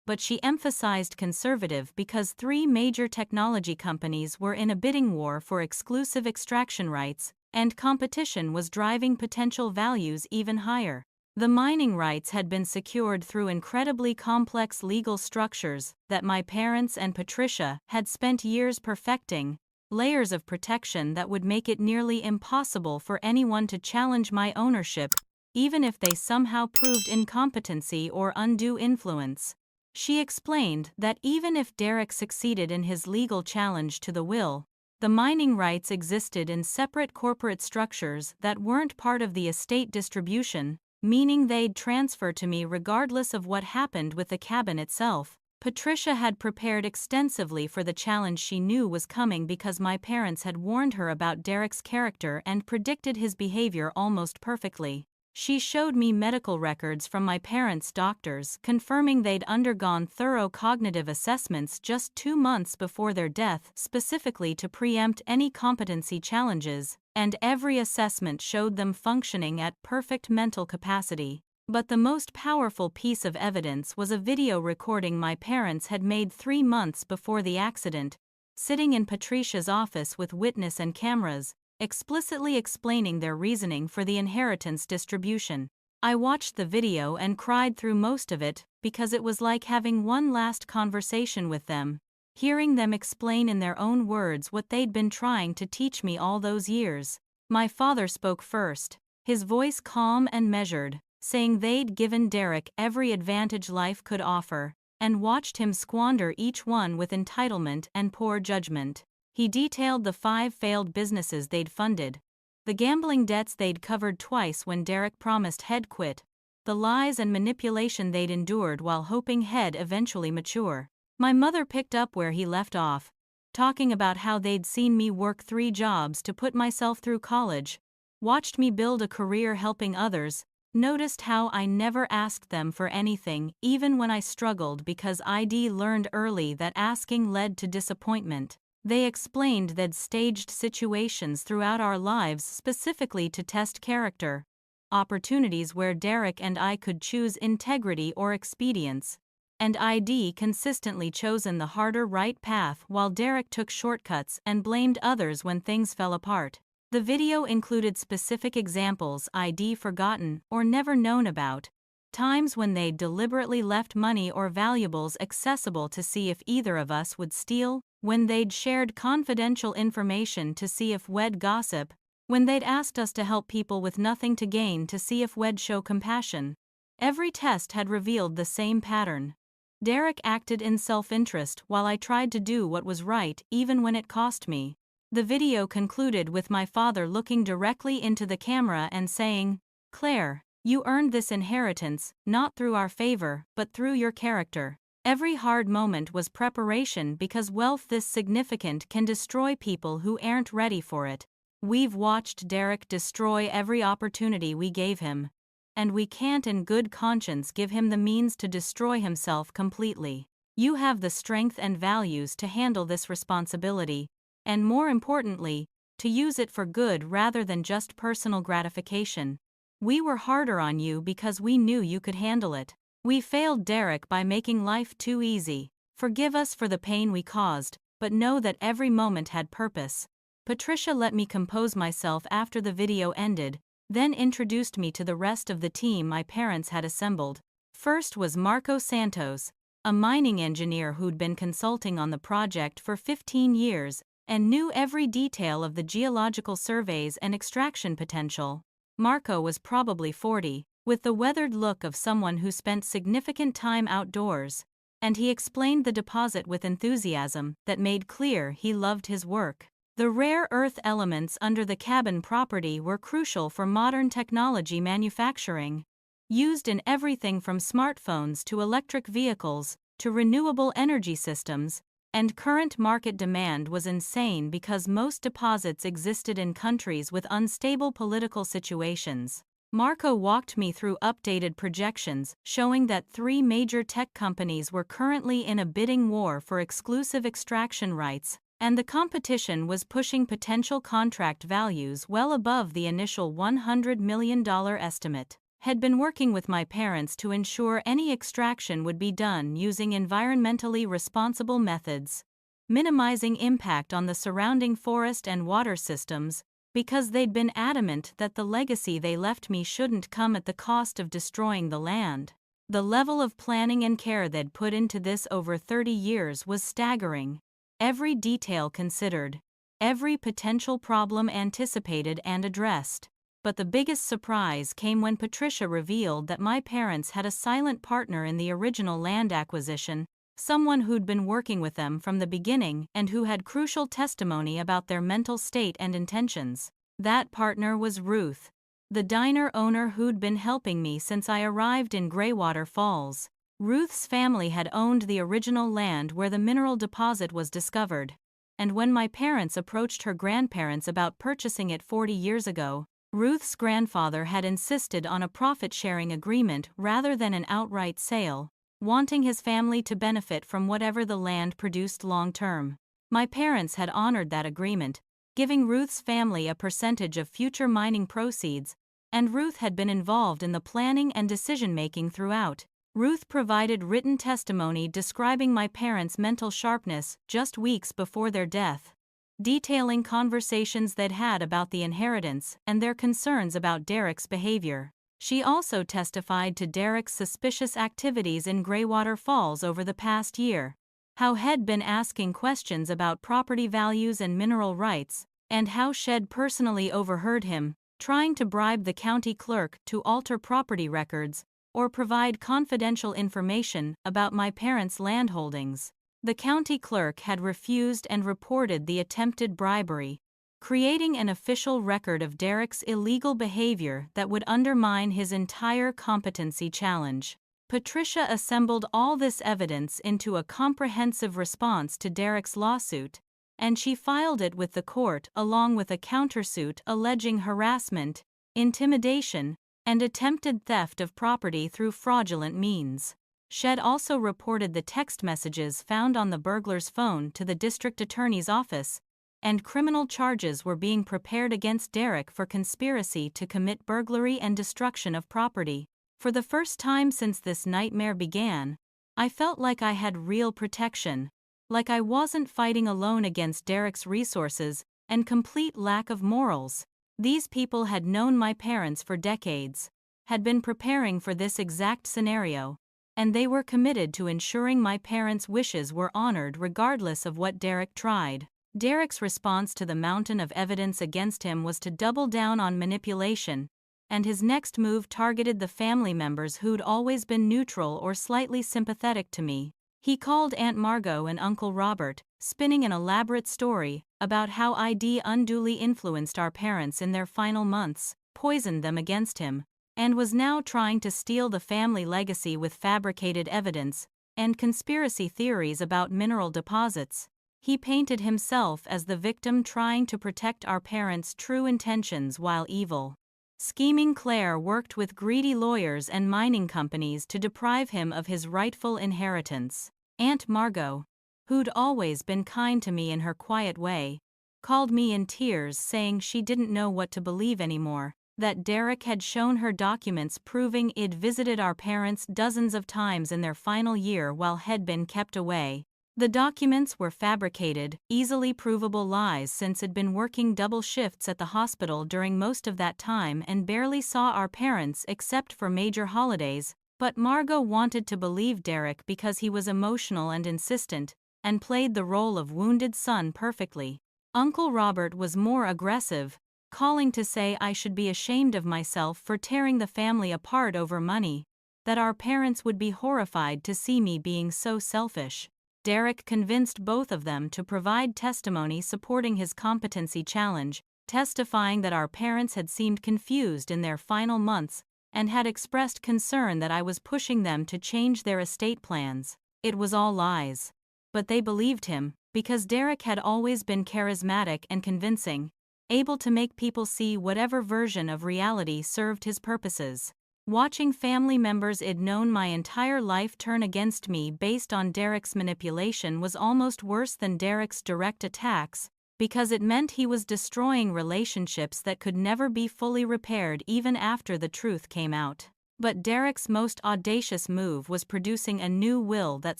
but she emphasized conservative because 3 major technology companies were in a bidding war for exclusive extraction rights, and competition was driving potential values even higher. The mining rights had been secured through incredibly complex legal structures that my parents and Patricia had spent years perfecting, layers of protection that would make it nearly impossible for anyone to challenge my ownership, even if they somehow proved incompetency or undue influence. She explained that even if Derek succeeded in his legal challenge to the will, the mining rights existed in separate corporate structures that weren't part of the estate distribution, meaning they'd transfer to me regardless of what happened with the cabin itself. Patricia had prepared extensively for the challenge she knew was coming because my parents had warned her about Derek's character and predicted his behavior almost perfectly. She showed me medical records from my parents' doctors confirming they'd undergone thorough cognitive assessments just 2 months before their death specifically to preempt any competency challenges, and every assessment showed them functioning at perfect mental capacity. But the most powerful piece of evidence was a video recording my parents had made 3 months before the accident, sitting in Patricia's office with witness and cameras, explicitly explaining their reasoning for the inheritance distribution. I watched the video and cried through most of it because it was like having one last conversation with them, hearing them explain in their own words what they'd been trying to teach me all those years. My father spoke first, his voice calm and measured, saying they'd given Derek every advantage life could offer, and watched him squander each one with entitlement and poor judgment. He detailed the 5 failed businesses they'd funded, the gambling debts they'd covered twice when Derek promised he'd quit, the lies and manipulation they'd endured while hoping he'd eventually mature. My mother picked up where he left off, talking about how they'd seen me work 3 jobs to put myself through college, watched me build a career helping others, noticed how I never asked them for anything even when I struggled because I'd learned early that asking led to disappointment. They explained they'd staged situations throughout our lives specifically to test character, opportunities where Derek and I could choose integrity or expedience, and I'd consistently chosen the harder right path while Derek took shortcuts and blamed others when things fell apart. The video included specific examples I'd forgotten or never known about, times when they'd deliberately left money or valuables accessible to see if either of us would steal, when they'd shared confidential information to see if we'd gossip, when they'd asked us to help people with nothing to gain to see if we'd show compassion. Every test had revealed the same pattern. Derek acted in self-interest while I tried to do what was right even when it cost me. The video concluded with my father looking directly into the camera and saying, "Claire, you earned this inheritance, not through our favor, but through your character." Every hard moment was preparation because wealth this significant can destroy people who aren't ready for it. We've watched Derek destroy every opportunity we gave him, and we can't in good conscience give him the means to destroy himself completely. You have the strength and values to handle this responsibility, and more importantly, to use it for good rather than just personal gratification. We were harder on you because we knew you could handle it. We failed Derek by making life too easy. Forgive us for the pain we caused, but know that every moment had purpose. Patricia let me compose myself after the video ended, then introduced me to the rest of the team my parents had assembled. First was Marco Santos, a mining engineer who'd been consulting on the project for 15 years and knew every detail of the geological surveys and extraction potential. Marco was probably 40, with the weathered look of someone who spent significant time outdoors, and he explained the deposit with enthusiasm that made clear he loved his work. The rare earth elements under the cabin property were crucial for modern technology manufacturing, used in everything from smartphones to electric vehicles to renewable energy systems, and current market demand was insane because most deposits existed in countries with unstable political situations. Marco walked me through updated projections showing that 3 major tech companies were currently in a bidding war for exclusive extraction rights, and the competition was pushing potential contract values well above the initial $100 million estimate. Had been working with my parents to ensure any extraction would be done using environmentally responsible methods, minimizing impact on the surrounding forest and water systems, because they'd been adamant that the legacy they left me shouldn't come at the cost of destroying the land. The level of planning and care they'd put into this over 30 years was staggering. Every detail considered, every potential problem anticipated and addressed. But the biggest surprise came when Patricia revealed that my parents had a silent partner in the original land acquisition, someone who'd been working with them from the beginning and who had crucial testimony about their mental state and intentions. That partner was Ruth, the diner owner who'd been helping me since I arrived in Greywater Falls. Ruth's family had owned the original land where the mineral deposit was discovered, and when my parents approached her grandparents about purchasing it 40 years ago, Ruth's grandfather had insisted on a profit-sharing agreement rather than an outright sale, wanting his family to benefit from whatever the land produced long-term. My parents had honored that agreement, giving Ruth's family a percentage of future mining proceeds, and Ruth had been involved in the planning and decision-making throughout. Ruth provided written testimony describing my parents' mental sharpness just weeks before their death, detailing conversations they'd had about the inheritance and their concerns about Derek's behavior. She also testified to Derek's suspicious activities in Greywater Falls over the past year, how he'd been asking questions about property values and mineral rights, and how she'd personally overheard him trying to bribe the county clerk to alter property records or provide confidential information about my parents' landholdings. The county clerk had refused and reported the attempted bribery, creating an official record of Derek's illegal behavior that would undermine his entire competency challenge. Patricia assembled all this evidence into a comprehensive response to Derek's lawsuit, and she filed it with the court along with a countersuit alleging harassment, intimidation, and attempted theft of property through fraudulent means. She'd also reported the text messages found on the burglar's phone to the district attorney's office, and criminal charges were being prepared against Derek for conspiracy to commit burglary and destruction of property. For the first time since this nightmare began, I felt like I had real protection, like I wasn't fighting alone against Derek's resources and complete lack of morals. These people had known my parents for decades, had been preparing for this exact scenario, and they were committed to ensuring my parents' wishes were honored regardless of what Derek tried. Derek's response to the mountain of evidence against him was to double down on manipulation, and his next move targeted the family members who'd always been neutral or slightly sympathetic to me. He called Aunt Margot and Uncle Robert, spinning an elaborate story about how I'd unduly influenced our parents in their final months, poisoned them against him, and was now trying to steal the family legacy with fabricated evidence and conspiracy theories about mineral deposits. He painted himself as the victim trying to protect our parents' true intentions while evil. Scheming Claire worked with greedy lawyers and mining companies to deprive him of his rightful inheritance. Aunt Margot, who'd always been kind to me in her quiet way, called me in tears saying she didn't know what to believe anymore, that Derek had shown her documents proving he'd visited our parents dozens of times in their final year while he'd been kept away. The documents were fabricated, easily provable lies since he'd been working double shifts at the hospital during most of that time and barely saw our parents except for major holidays, but Margot wanted to believe Derek because he was emotional and insistent, and played the role of wounded son perfectly. Uncle Robert was more aggressive, calling to say I should be ashamed of myself for tearing the family apart over money, that our parents would be horrified to see me being so selfish. Derek convinced both of them to provide testimony supporting his competency challenge, testifying that our parents had seemed confused in their final months and had expressed concern that I was pushing them to change their estate plans. It was all lies. But they believed him, because Derek had always been charismatic and convincing, able to make people see whatever version of reality served his purposes. Watching family members I'd known my entire life turn against me based on Derek's manipulation was almost worse than Derek's direct attacks, because it meant he was destroying relationships that could never be fully repaired even after the truth came out. But Derek's most audacious move was producing a new will that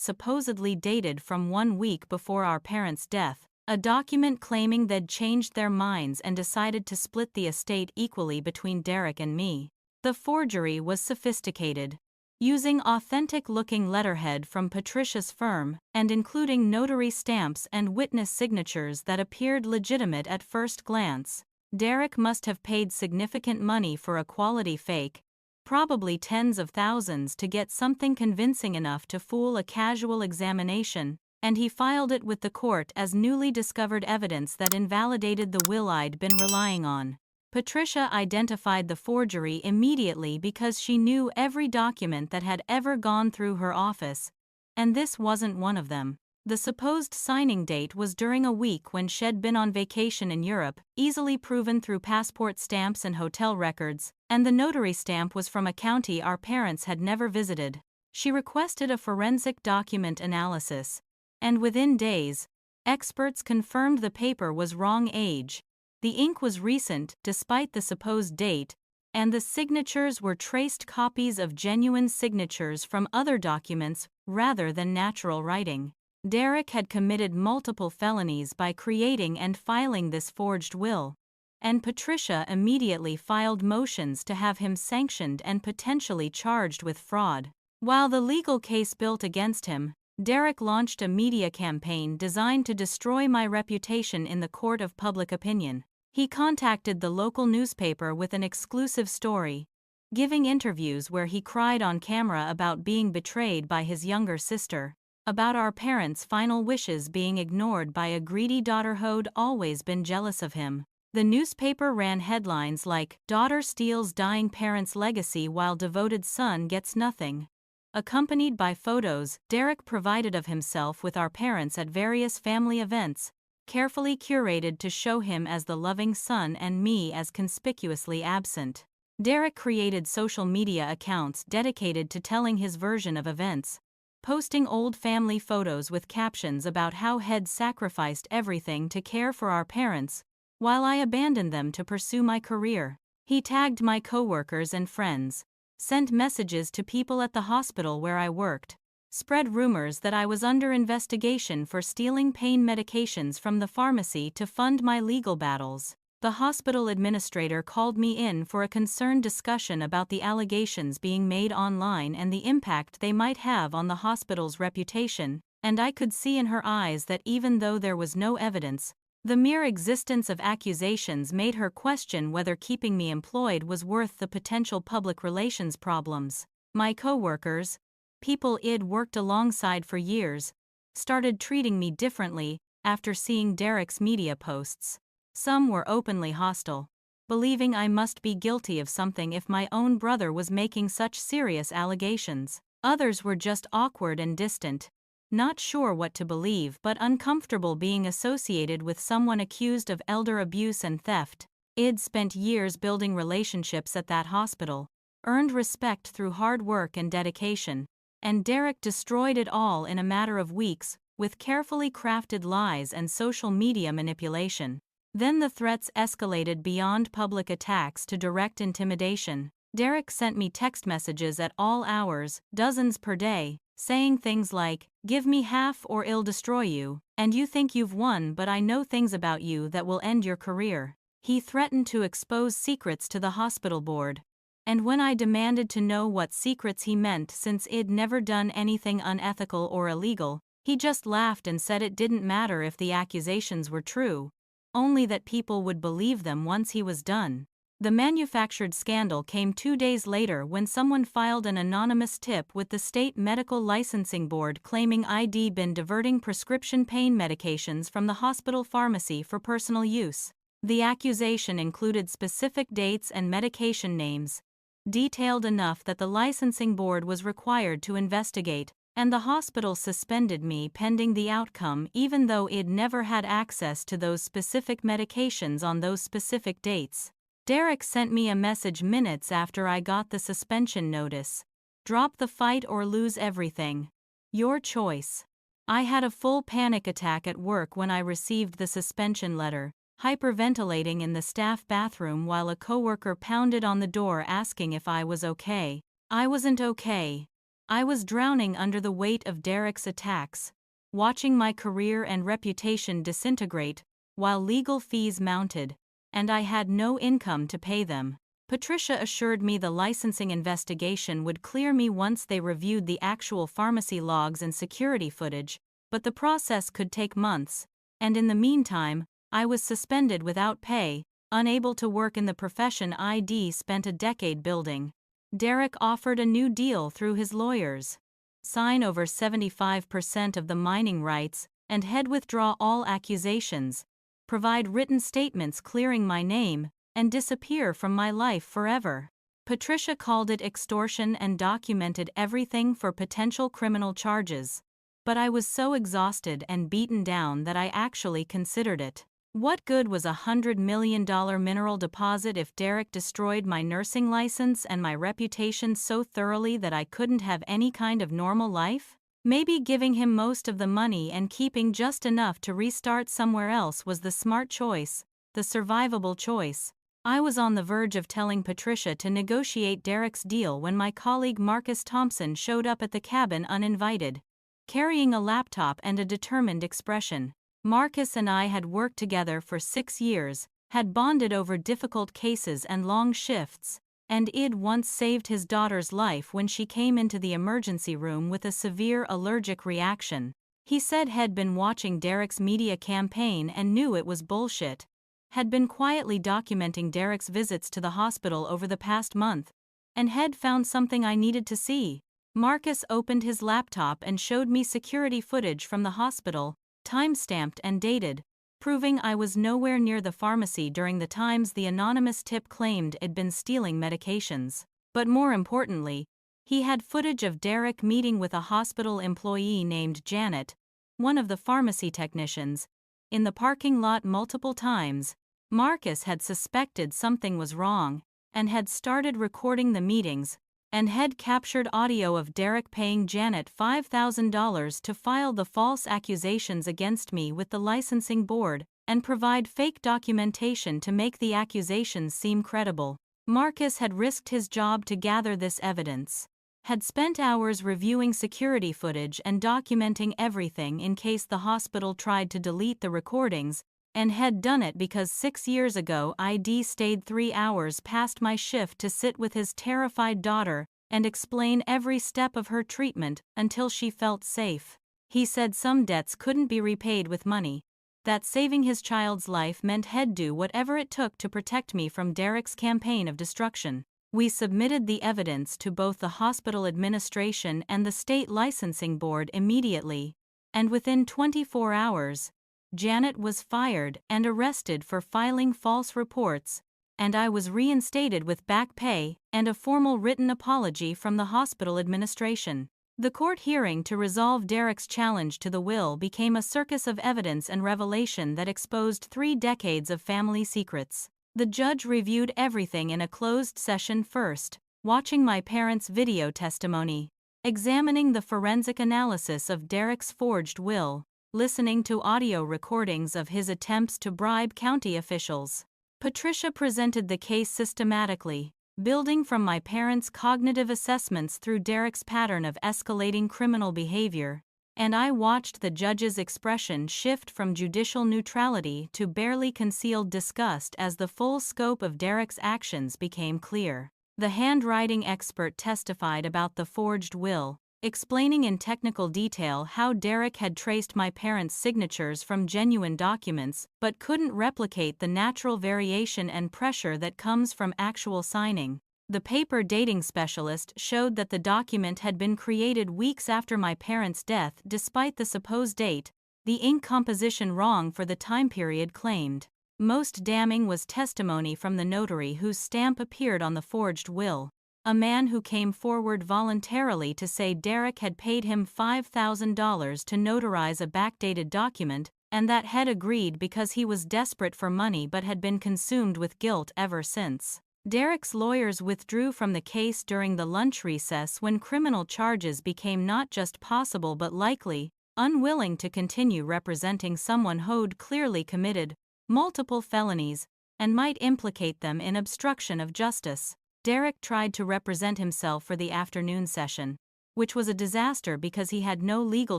supposedly dated from 1 week before our parents' death, a document claiming they'd changed their minds and decided to split the estate equally between Derek and me. The forgery was sophisticated, using authentic-looking letterhead from Patricia's firm and including notary stamps and witness signatures that appeared legitimate at first glance. Derek must have paid significant money for a quality fake, probably tens of thousands, to get something convincing enough to fool a casual examination, and he filed it with the court as newly discovered evidence that invalidated the will I'd been relying on. Patricia identified the forgery immediately because she knew every document that had ever gone through her office, and this wasn't one of them. The supposed signing date was during a week when she'd been on vacation in Europe, easily proven through passport stamps and hotel records, and the notary stamp was from a county our parents had never visited. She requested a forensic document analysis, and within days, experts confirmed the paper was wrong age. The ink was recent, despite the supposed date, and the signatures were traced copies of genuine signatures from other documents rather than natural writing. Derek had committed multiple felonies by creating and filing this forged will, and Patricia immediately filed motions to have him sanctioned and potentially charged with fraud. While the legal case built against him, Derek launched a media campaign designed to destroy my reputation in the court of public opinion. He contacted the local newspaper with an exclusive story, giving interviews where he cried on camera about being betrayed by his younger sister, about our parents' final wishes being ignored by a greedy daughter who'd always been jealous of him. The newspaper ran headlines like, "Daughter steals dying parents' legacy while devoted son gets nothing." Accompanied by photos Derek provided of himself with our parents at various family events, carefully curated to show him as the loving son and me as conspicuously absent. Derek created social media accounts dedicated to telling his version of events, posting old family photos with captions about how he'd sacrificed everything to care for our parents, while I abandoned them to pursue my career. He tagged my coworkers and friends, sent messages to people at the hospital where I worked, spread rumors that I was under investigation for stealing pain medications from the pharmacy to fund my legal battles. The hospital administrator called me in for a concerned discussion about the allegations being made online and the impact they might have on the hospital's reputation, and I could see in her eyes that even though there was no evidence, the mere existence of accusations made her question whether keeping me employed was worth the potential public relations problems. My coworkers, people I'd worked alongside for years, started treating me differently after seeing Derek's media posts. Some were openly hostile, believing I must be guilty of something if my own brother was making such serious allegations. Others were just awkward and distant, not sure what to believe but uncomfortable being associated with someone accused of elder abuse and theft. I'd spent years building relationships at that hospital, earned respect through hard work and dedication, and Derek destroyed it all in a matter of weeks, with carefully crafted lies and social media manipulation. Then the threats escalated beyond public attacks to direct intimidation. Derek sent me text messages at all hours, dozens per day, saying things like, "Give me half or I'll destroy you, and you think you've won but I know things about you that will end your career." He threatened to expose secrets to the hospital board, and when I demanded to know what secrets he meant since I'd never done anything unethical or illegal, he just laughed and said it didn't matter if the accusations were true, only that people would believe them once he was done. The manufactured scandal came 2 days later when someone filed an anonymous tip with the state medical licensing board claiming I'd been diverting prescription pain medications from the hospital pharmacy for personal use. The accusation included specific dates and medication names, detailed enough that the licensing board was required to investigate, and the hospital suspended me pending the outcome even though I'd never had access to those specific medications on those specific dates. Derek sent me a message minutes after I got the suspension notice. "Drop the fight or lose everything. Your choice." I had a full panic attack at work when I received the suspension letter, hyperventilating in the staff bathroom while a coworker pounded on the door asking if I was okay. I wasn't okay. I was drowning under the weight of Derek's attacks, watching my career and reputation disintegrate, while legal fees mounted, and I had no income to pay them. Patricia assured me the licensing investigation would clear me once they reviewed the actual pharmacy logs and security footage, but the process could take months, and in the meantime, I was suspended without pay, unable to work in the profession I'd spent a decade building. Derek offered a new deal through his lawyers. Sign over 75% of the mining rights and he'd withdraw all accusations, provide written statements clearing my name, and disappear from my life forever. Patricia called it extortion and documented everything for potential criminal charges. But I was so exhausted and beaten down that I actually considered it. What good was a $100 million mineral deposit if Derek destroyed my nursing license and my reputation so thoroughly that I couldn't have any kind of normal life? Maybe giving him most of the money and keeping just enough to restart somewhere else was the smart choice, the survivable choice. I was on the verge of telling Patricia to negotiate Derek's deal when my colleague Marcus Thompson showed up at the cabin uninvited, carrying a laptop and a determined expression. Marcus and I had worked together for 6 years, had bonded over difficult cases and long shifts, and I'd once saved his daughter's life when she came into the emergency room with a severe allergic reaction. He said he'd been watching Derek's media campaign and knew it was bullshit. Had been quietly documenting Derek's visits to the hospital over the past month, and had found something I needed to see. Marcus opened his laptop and showed me security footage from the hospital, time-stamped and dated, proving I was nowhere near the pharmacy during the times the anonymous tip claimed I'd been stealing medications. But more importantly, he had footage of Derek meeting with a hospital employee named Janet, one of the pharmacy technicians, in the parking lot multiple times. Marcus had suspected something was wrong, and had started recording the meetings, and had captured audio of Derek paying Janet $5,000 to file the false accusations against me with the licensing board, and provide fake documentation to make the accusations seem credible. Marcus had risked his job to gather this evidence, had spent hours reviewing security footage and documenting everything in case the hospital tried to delete the recordings, and had done it because 6 years ago I'd stayed 3 hours past my shift to sit with his terrified daughter and explain every step of her treatment until she felt safe. He said some debts couldn't be repaid with money, that saving his child's life meant he'd do whatever it took to protect me from Derek's campaign of destruction. We submitted the evidence to both the hospital administration and the state licensing board immediately, and within 24 hours, Janet was fired and arrested for filing false reports, and I was reinstated with back pay and a formal written apology from the hospital administration. The court hearing to resolve Derek's challenge to the will became a circus of evidence and revelation that exposed 3 decades of family secrets. The judge reviewed everything in a closed session first, watching my parents' video testimony, examining the forensic analysis of Derek's forged will, listening to audio recordings of his attempts to bribe county officials. Patricia presented the case systematically, building from my parents' cognitive assessments through Derek's pattern of escalating criminal behavior, and I watched the judge's expression shift from judicial neutrality to barely concealed disgust as the full scope of Derek's actions became clear. The handwriting expert testified about the forged will, explaining in technical detail how Derek had traced my parents' signatures from genuine documents but couldn't replicate the natural variation and pressure that comes from actual signing. The paper dating specialist showed that the document had been created weeks after my parents' death despite the supposed date, the ink composition wrong for the time period claimed. Most damning was testimony from the notary whose stamp appeared on the forged will, a man who came forward voluntarily to say Derek had paid him $5,000 to notarize a backdated document, and that had agreed because he was desperate for money but had been consumed with guilt ever since. Derek's lawyers withdrew from the case during the lunch recess when criminal charges became not just possible but likely, unwilling to continue representing someone who'd clearly committed multiple felonies and might implicate them in obstruction of justice. Derek tried to represent himself for the afternoon session, which was a disaster because he had no legal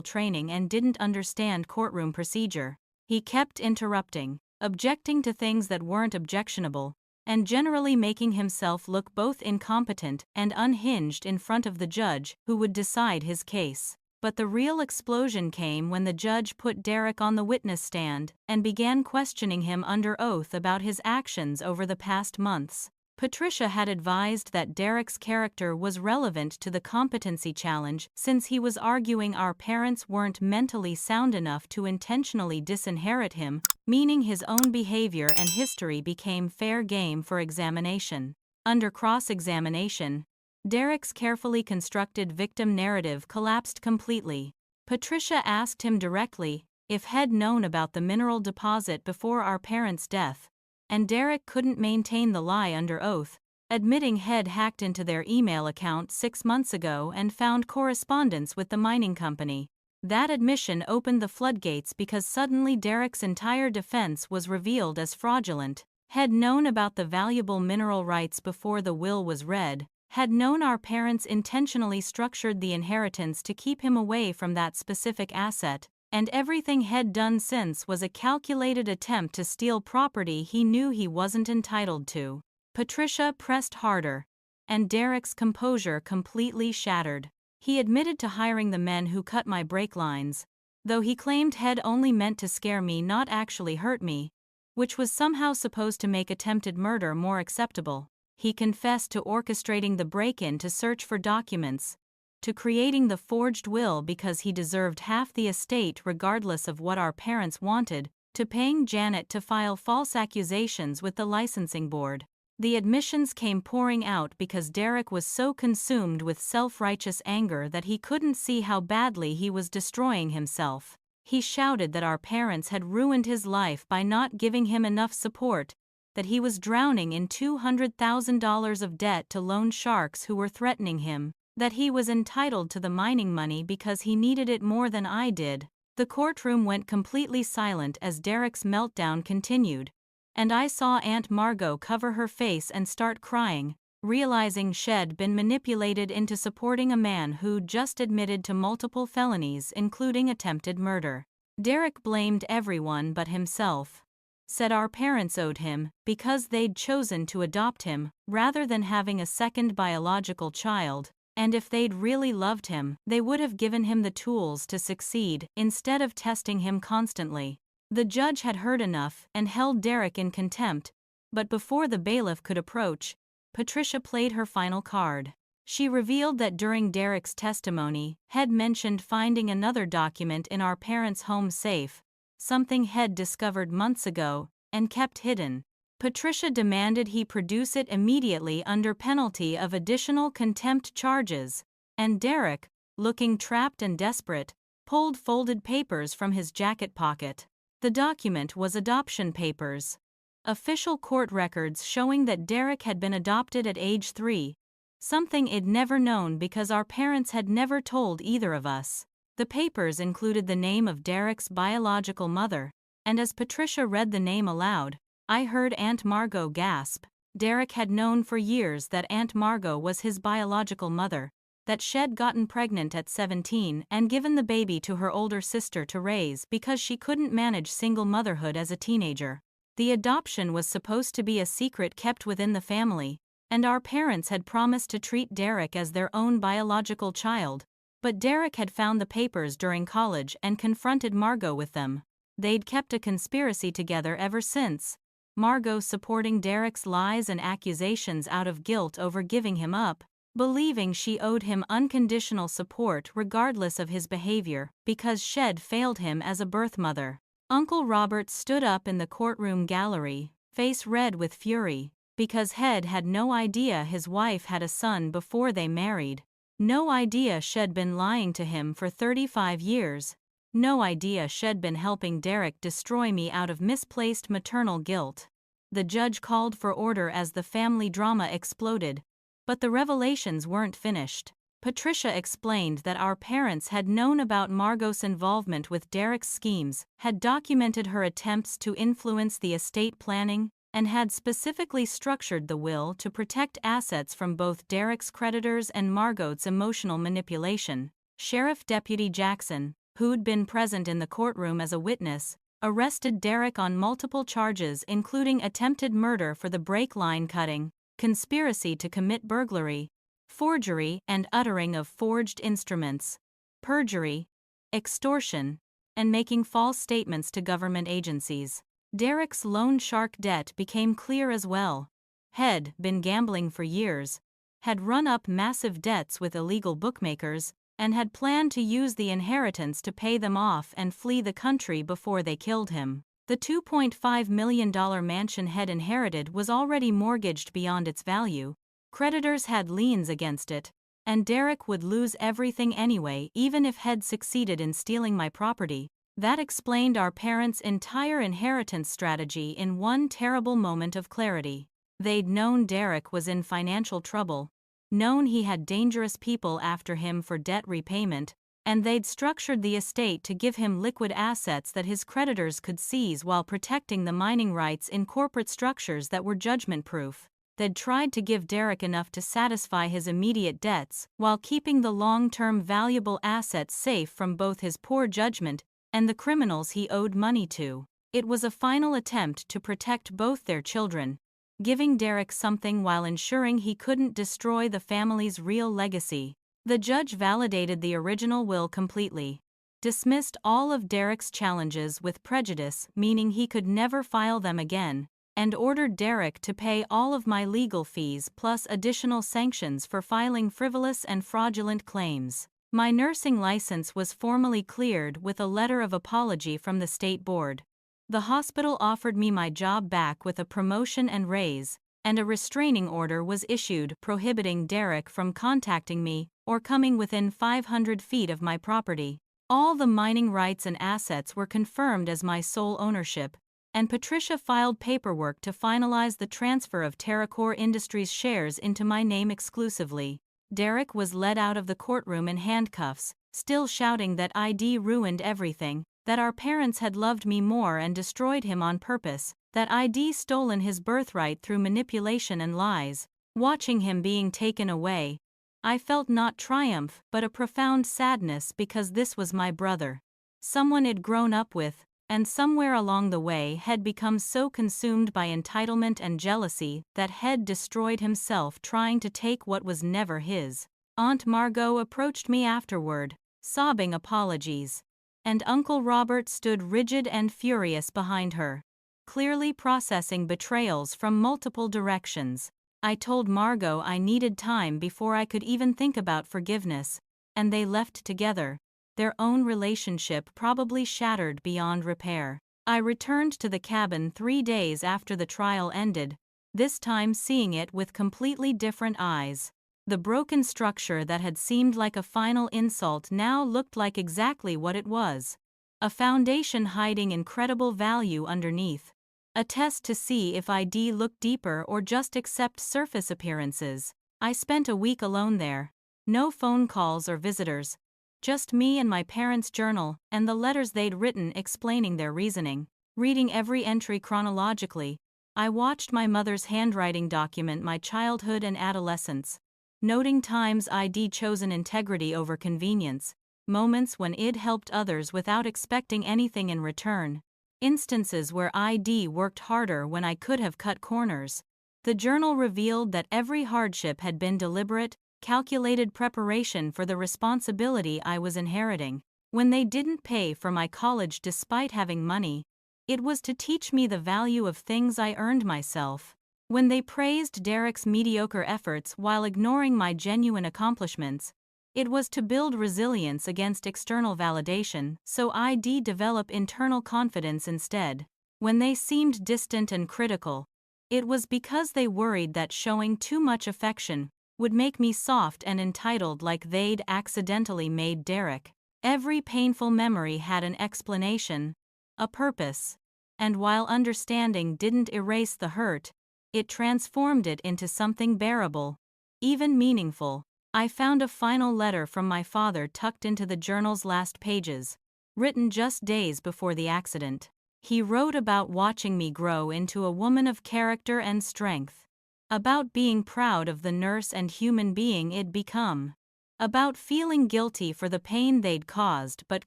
training and didn't understand courtroom procedure. He kept interrupting, objecting to things that weren't objectionable, and generally making himself look both incompetent and unhinged in front of the judge who would decide his case. But the real explosion came when the judge put Derek on the witness stand and began questioning him under oath about his actions over the past months. Patricia had advised that Derek's character was relevant to the competency challenge since he was arguing our parents weren't mentally sound enough to intentionally disinherit him, meaning his own behavior and history became fair game for examination. Under cross-examination, Derek's carefully constructed victim narrative collapsed completely. Patricia asked him directly if he'd known about the mineral deposit before our parents' death, and Derek couldn't maintain the lie under oath, admitting he'd hacked into their email account 6 months ago and found correspondence with the mining company. That admission opened the floodgates because suddenly Derek's entire defense was revealed as fraudulent. Had known about the valuable mineral rights before the will was read, had known our parents intentionally structured the inheritance to keep him away from that specific asset, and everything he'd done since was a calculated attempt to steal property he knew he wasn't entitled to. Patricia pressed harder, and Derek's composure completely shattered. He admitted to hiring the men who cut my brake lines, though he claimed he'd only meant to scare me, not actually hurt me, which was somehow supposed to make attempted murder more acceptable. He confessed to orchestrating the break-in to search for documents, to creating the forged will because he deserved half the estate regardless of what our parents wanted, to paying Janet to file false accusations with the licensing board. The admissions came pouring out because Derek was so consumed with self-righteous anger that he couldn't see how badly he was destroying himself. He shouted that our parents had ruined his life by not giving him enough support, that he was drowning in $200,000 of debt to loan sharks who were threatening him, that he was entitled to the mining money because he needed it more than I did. The courtroom went completely silent as Derek's meltdown continued, and I saw Aunt Margot cover her face and start crying, realizing she'd been manipulated into supporting a man who just admitted to multiple felonies including attempted murder. Derek blamed everyone but himself. Said our parents owed him because they'd chosen to adopt him rather than having a second biological child, and if they'd really loved him, they would have given him the tools to succeed instead of testing him constantly. The judge had heard enough and held Derek in contempt, but before the bailiff could approach, Patricia played her final card. She revealed that during Derek's testimony, he'd mentioned finding another document in our parents' home safe, something he'd discovered months ago and kept hidden. Patricia demanded he produce it immediately under penalty of additional contempt charges, and Derek, looking trapped and desperate, pulled folded papers from his jacket pocket. The document was adoption papers. Official court records showing that Derek had been adopted at age 3, something I'd never known because our parents had never told either of us. The papers included the name of Derek's biological mother, and as Patricia read the name aloud, I heard Aunt Margot gasp. Derek had known for years that Aunt Margot was his biological mother, that she'd gotten pregnant at 17 and given the baby to her older sister to raise because she couldn't manage single motherhood as a teenager. The adoption was supposed to be a secret kept within the family, and our parents had promised to treat Derek as their own biological child. But Derek had found the papers during college and confronted Margot with them. They'd kept a conspiracy together ever since, Margot supporting Derek's lies and accusations out of guilt over giving him up, believing she owed him unconditional support regardless of his behavior because she'd failed him as a birth mother. Uncle Robert stood up in the courtroom gallery, face red with fury, because he'd had no idea his wife had a son before they married. No idea she'd been lying to him for 35 years. No idea she'd been helping Derek destroy me out of misplaced maternal guilt. The judge called for order as the family drama exploded, but the revelations weren't finished. Patricia explained that our parents had known about Margot's involvement with Derek's schemes, had documented her attempts to influence the estate planning, and had specifically structured the will to protect assets from both Derek's creditors and Margot's emotional manipulation. Sheriff Deputy Jackson, who'd been present in the courtroom as a witness, arrested Derek on multiple charges including attempted murder for the brake line cutting, conspiracy to commit burglary, forgery and uttering of forged instruments, perjury, extortion, and making false statements to government agencies. Derek's loan shark debt became clear as well. Had been gambling for years, had run up massive debts with illegal bookmakers, and had planned to use the inheritance to pay them off and flee the country before they killed him. The $2.5 million mansion Head inherited was already mortgaged beyond its value, creditors had liens against it, and Derek would lose everything anyway even if Head succeeded in stealing my property. That explained our parents' entire inheritance strategy in one terrible moment of clarity. They'd known Derek was in financial trouble, known he had dangerous people after him for debt repayment, and they'd structured the estate to give him liquid assets that his creditors could seize while protecting the mining rights in corporate structures that were judgment-proof. They'd tried to give Derek enough to satisfy his immediate debts while keeping the long-term valuable assets safe from both his poor judgment and the criminals he owed money to. It was a final attempt to protect both their children, giving Derek something while ensuring he couldn't destroy the family's real legacy. The judge validated the original will completely, dismissed all of Derek's challenges with prejudice, meaning he could never file them again, and ordered Derek to pay all of my legal fees plus additional sanctions for filing frivolous and fraudulent claims. My nursing license was formally cleared with a letter of apology from the state board. The hospital offered me my job back with a promotion and raise, and a restraining order was issued prohibiting Derek from contacting me or coming within 500 feet of my property. All the mining rights and assets were confirmed as my sole ownership, and Patricia filed paperwork to finalize the transfer of TerraCore Industries shares into my name exclusively. Derek was led out of the courtroom in handcuffs, still shouting that I'd ruined everything, that our parents had loved me more and destroyed him on purpose, that I'd stolen his birthright through manipulation and lies. Watching him being taken away, I felt not triumph but a profound sadness because this was my brother, someone I'd grown up with, and somewhere along the way had become so consumed by entitlement and jealousy that had destroyed himself trying to take what was never his. Aunt Margot approached me afterward, sobbing apologies, and Uncle Robert stood rigid and furious behind her, clearly processing betrayals from multiple directions. I told Margot I needed time before I could even think about forgiveness, and they left together, their own relationship probably shattered beyond repair. I returned to the cabin 3 days after the trial ended, this time seeing it with completely different eyes. The broken structure that had seemed like a final insult now looked like exactly what it was: a foundation hiding incredible value underneath. A test to see if I'd look deeper or just accept surface appearances. I spent a week alone there. No phone calls or visitors. Just me and my parents' journal and the letters they'd written explaining their reasoning. Reading every entry chronologically, I watched my mother's handwriting document my childhood and adolescence, noting times I'd chosen integrity over convenience, moments when I'd helped others without expecting anything in return, instances where I'd worked harder when I could have cut corners. The journal revealed that every hardship had been deliberate, calculated preparation for the responsibility I was inheriting. When they didn't pay for my college despite having money, it was to teach me the value of things I earned myself. When they praised Derek's mediocre efforts while ignoring my genuine accomplishments, it was to build resilience against external validation so I'd develop internal confidence instead. When they seemed distant and critical, it was because they worried that showing too much affection would make me soft and entitled like they'd accidentally made Derek. Every painful memory had an explanation, a purpose, and while understanding didn't erase the hurt, it transformed it into something bearable, even meaningful. I found a final letter from my father tucked into the journal's last pages, written just days before the accident. He wrote about watching me grow into a woman of character and strength, about being proud of the nurse and human being I'd become, about feeling guilty for the pain they'd caused but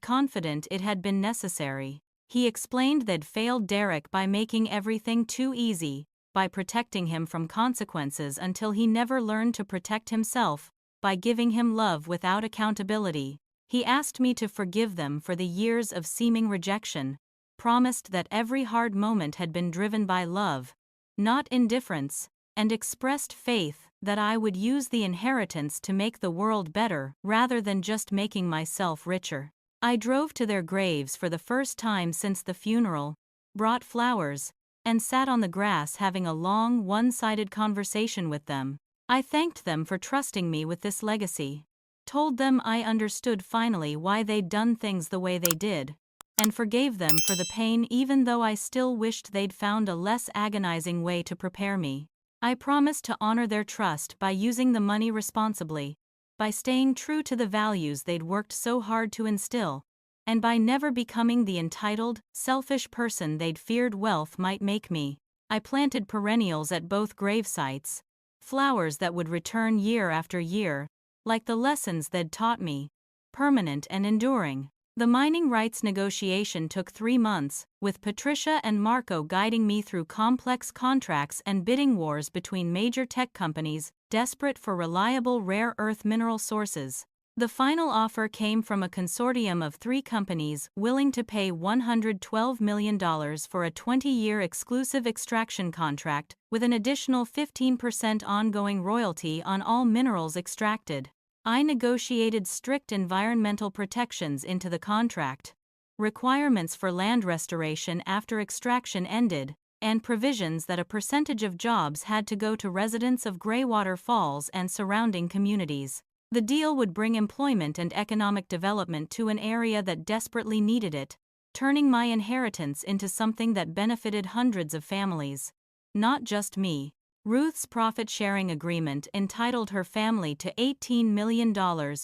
confident it had been necessary. He explained they'd failed Derek by making everything too easy, by protecting him from consequences until he never learned to protect himself, by giving him love without accountability. He asked me to forgive them for the years of seeming rejection, promised that every hard moment had been driven by love, not indifference, and expressed faith that I would use the inheritance to make the world better rather than just making myself richer. I drove to their graves for the first time since the funeral, brought flowers, and sat on the grass having a long, one-sided conversation with them. I thanked them for trusting me with this legacy, told them I understood finally why they'd done things the way they did, and forgave them for the pain even though I still wished they'd found a less agonizing way to prepare me. I promised to honor their trust by using the money responsibly, by staying true to the values they'd worked so hard to instill, and by never becoming the entitled, selfish person they'd feared wealth might make me. I planted perennials at both gravesites, flowers that would return year after year, like the lessons they'd taught me, permanent and enduring. The mining rights negotiation took 3 months, with Patricia and Marco guiding me through complex contracts and bidding wars between major tech companies desperate for reliable rare earth mineral sources. The final offer came from a consortium of 3 companies willing to pay $112 million for a 20-year exclusive extraction contract, with an additional 15% ongoing royalty on all minerals extracted. I negotiated strict environmental protections into the contract, requirements for land restoration after extraction ended, and provisions that a percentage of jobs had to go to residents of Greywater Falls and surrounding communities. The deal would bring employment and economic development to an area that desperately needed it, turning my inheritance into something that benefited hundreds of families. Not just me. Ruth's profit-sharing agreement entitled her family to $18 million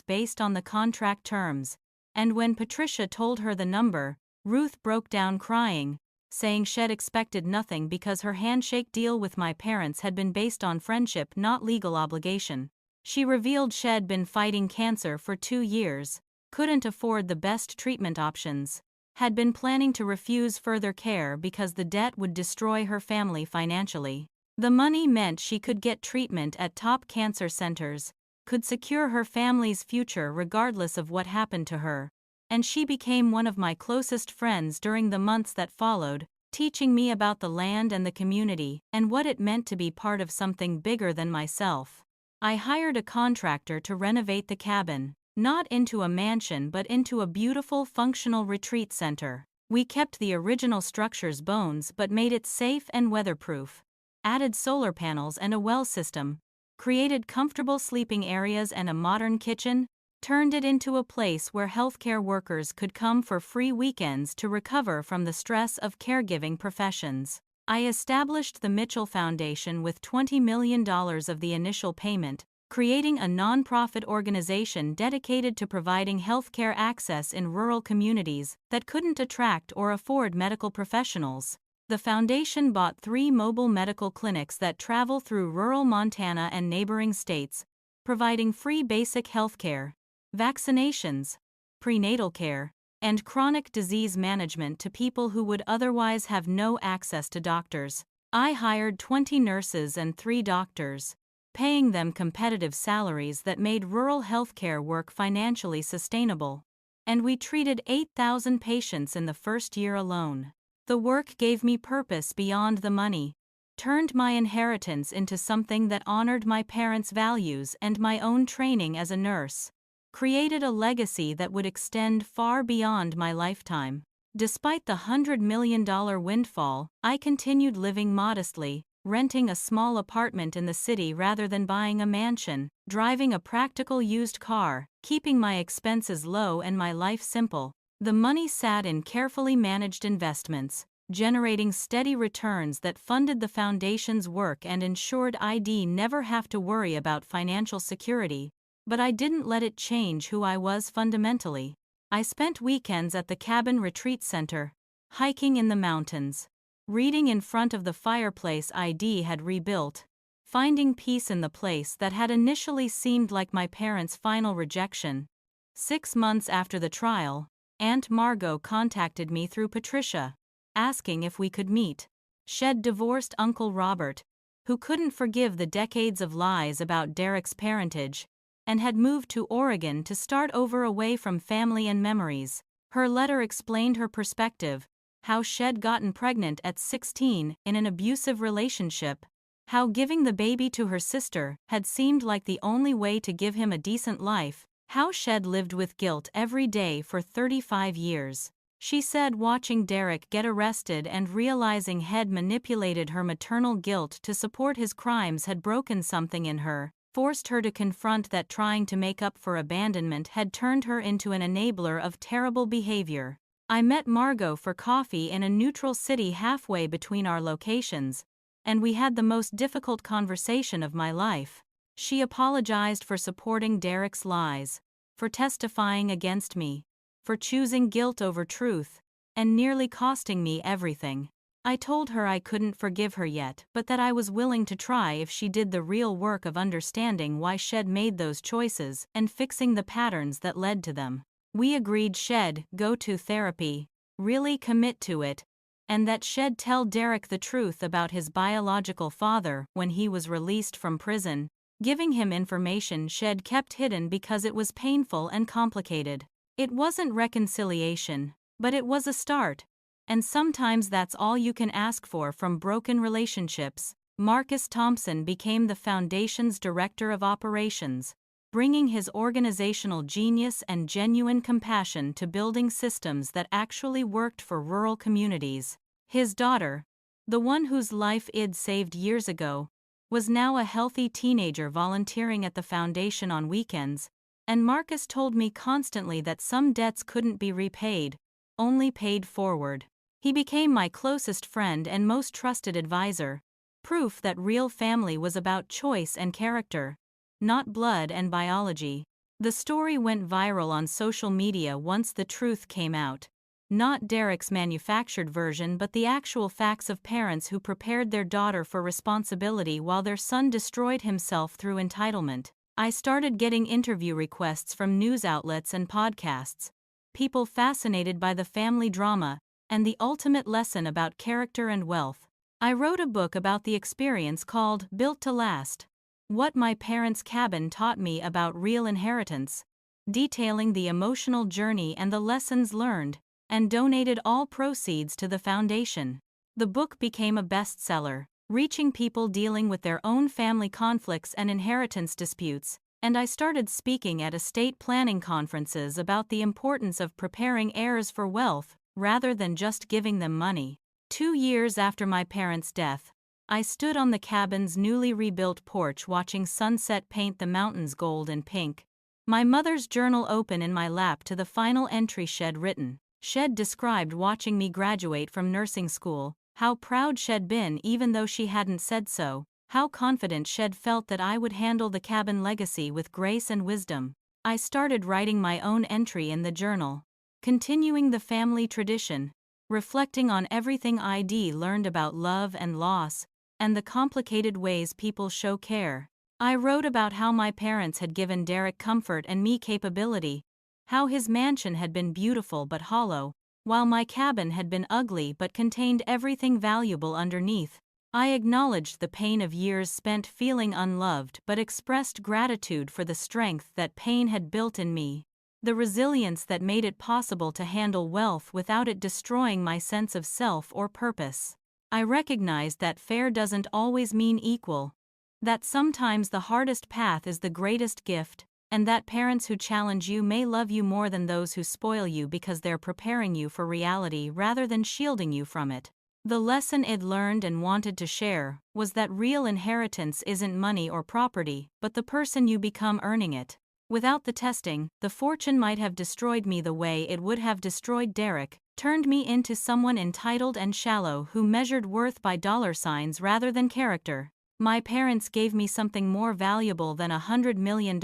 based on the contract terms, and when Patricia told her the number, Ruth broke down crying, saying she'd expected nothing because her handshake deal with my parents had been based on friendship, not legal obligation. She revealed she'd been fighting cancer for 2 years, couldn't afford the best treatment options, had been planning to refuse further care because the debt would destroy her family financially. The money meant she could get treatment at top cancer centers, could secure her family's future regardless of what happened to her, and she became one of my closest friends during the months that followed, teaching me about the land and the community and what it meant to be part of something bigger than myself. I hired a contractor to renovate the cabin, not into a mansion but into a beautiful functional retreat center. We kept the original structure's bones but made it safe and weatherproof, added solar panels and a well system, created comfortable sleeping areas and a modern kitchen, turned it into a place where healthcare workers could come for free weekends to recover from the stress of caregiving professions. I established the Mitchell Foundation with $20 million of the initial payment, creating a nonprofit organization dedicated to providing healthcare access in rural communities that couldn't attract or afford medical professionals. The foundation bought 3 mobile medical clinics that travel through rural Montana and neighboring states, providing free basic health care, vaccinations, prenatal care, and chronic disease management to people who would otherwise have no access to doctors. I hired 20 nurses and 3 doctors, paying them competitive salaries that made rural healthcare work financially sustainable. And we treated 8,000 patients in the first year alone. The work gave me purpose beyond the money, turned my inheritance into something that honored my parents' values and my own training as a nurse, created a legacy that would extend far beyond my lifetime. Despite the $100 million windfall, I continued living modestly, renting a small apartment in the city rather than buying a mansion, driving a practical used car, keeping my expenses low and my life simple. The money sat in carefully managed investments, generating steady returns that funded the foundation's work and ensured I'd never have to worry about financial security. But I didn't let it change who I was fundamentally. I spent weekends at the cabin retreat center, hiking in the mountains, reading in front of the fireplace I'd had rebuilt, finding peace in the place that had initially seemed like my parents' final rejection. 6 months after the trial, Aunt Margot contacted me through Patricia, asking if we could meet. Shed divorced Uncle Robert, who couldn't forgive the decades of lies about Derek's parentage, and had moved to Oregon to start over away from family and memories. Her letter explained her perspective, how she'd gotten pregnant at 16 in an abusive relationship, how giving the baby to her sister had seemed like the only way to give him a decent life, how she'd lived with guilt every day for 35 years. She said watching Derek get arrested and realizing he'd manipulated her maternal guilt to support his crimes had broken something in her, forced her to confront that trying to make up for abandonment had turned her into an enabler of terrible behavior. I met Margot for coffee in a neutral city halfway between our locations, and we had the most difficult conversation of my life. She apologized for supporting Derek's lies, for testifying against me, for choosing guilt over truth, and nearly costing me everything. I told her I couldn't forgive her yet, but that I was willing to try if she did the real work of understanding why she'd made those choices and fixing the patterns that led to them. We agreed she'd go to therapy, really commit to it, and that she'd tell Derek the truth about his biological father when he was released from prison, giving him information she'd kept hidden because it was painful and complicated. It wasn't reconciliation, but it was a start. And sometimes that's all you can ask for from broken relationships. Marcus Thompson became the Foundation's Director of Operations, bringing his organizational genius and genuine compassion to building systems that actually worked for rural communities. His daughter, the one whose life I'd saved years ago, was now a healthy teenager volunteering at the Foundation on weekends, and Marcus told me constantly that some debts couldn't be repaid, only paid forward. He became my closest friend and most trusted advisor, proof that real family was about choice and character, not blood and biology. The story went viral on social media once the truth came out. Not Derek's manufactured version but the actual facts of parents who prepared their daughter for responsibility while their son destroyed himself through entitlement. I started getting interview requests from news outlets and podcasts, people fascinated by the family drama and the ultimate lesson about character and wealth. I wrote a book about the experience called Built to Last: What My Parents' Cabin Taught Me About Real Inheritance, detailing the emotional journey and the lessons learned, and donated all proceeds to the foundation. The book became a bestseller, reaching people dealing with their own family conflicts and inheritance disputes, and I started speaking at estate planning conferences about the importance of preparing heirs for wealth, rather than just giving them money. 2 years after my parents' death, I stood on the cabin's newly rebuilt porch watching sunset paint the mountains gold and pink, my mother's journal open in my lap to the final entry she'd written. She'd described watching me graduate from nursing school, how proud she'd been even though she hadn't said so, how confident she'd felt that I would handle the cabin legacy with grace and wisdom. I started writing my own entry in the journal, continuing the family tradition, reflecting on everything I'd learned about love and loss, and the complicated ways people show care. I wrote about how my parents had given Derek comfort and me capability, how his mansion had been beautiful but hollow, while my cabin had been ugly but contained everything valuable underneath. I acknowledged the pain of years spent feeling unloved but expressed gratitude for the strength that pain had built in me, the resilience that made it possible to handle wealth without it destroying my sense of self or purpose. I recognized that fair doesn't always mean equal, that sometimes the hardest path is the greatest gift, and that parents who challenge you may love you more than those who spoil you because they're preparing you for reality rather than shielding you from it. The lesson I'd learned and wanted to share was that real inheritance isn't money or property, but the person you become earning it. Without the testing, the fortune might have destroyed me the way it would have destroyed Derek, turned me into someone entitled and shallow who measured worth by dollar signs rather than character. My parents gave me something more valuable than $100 million.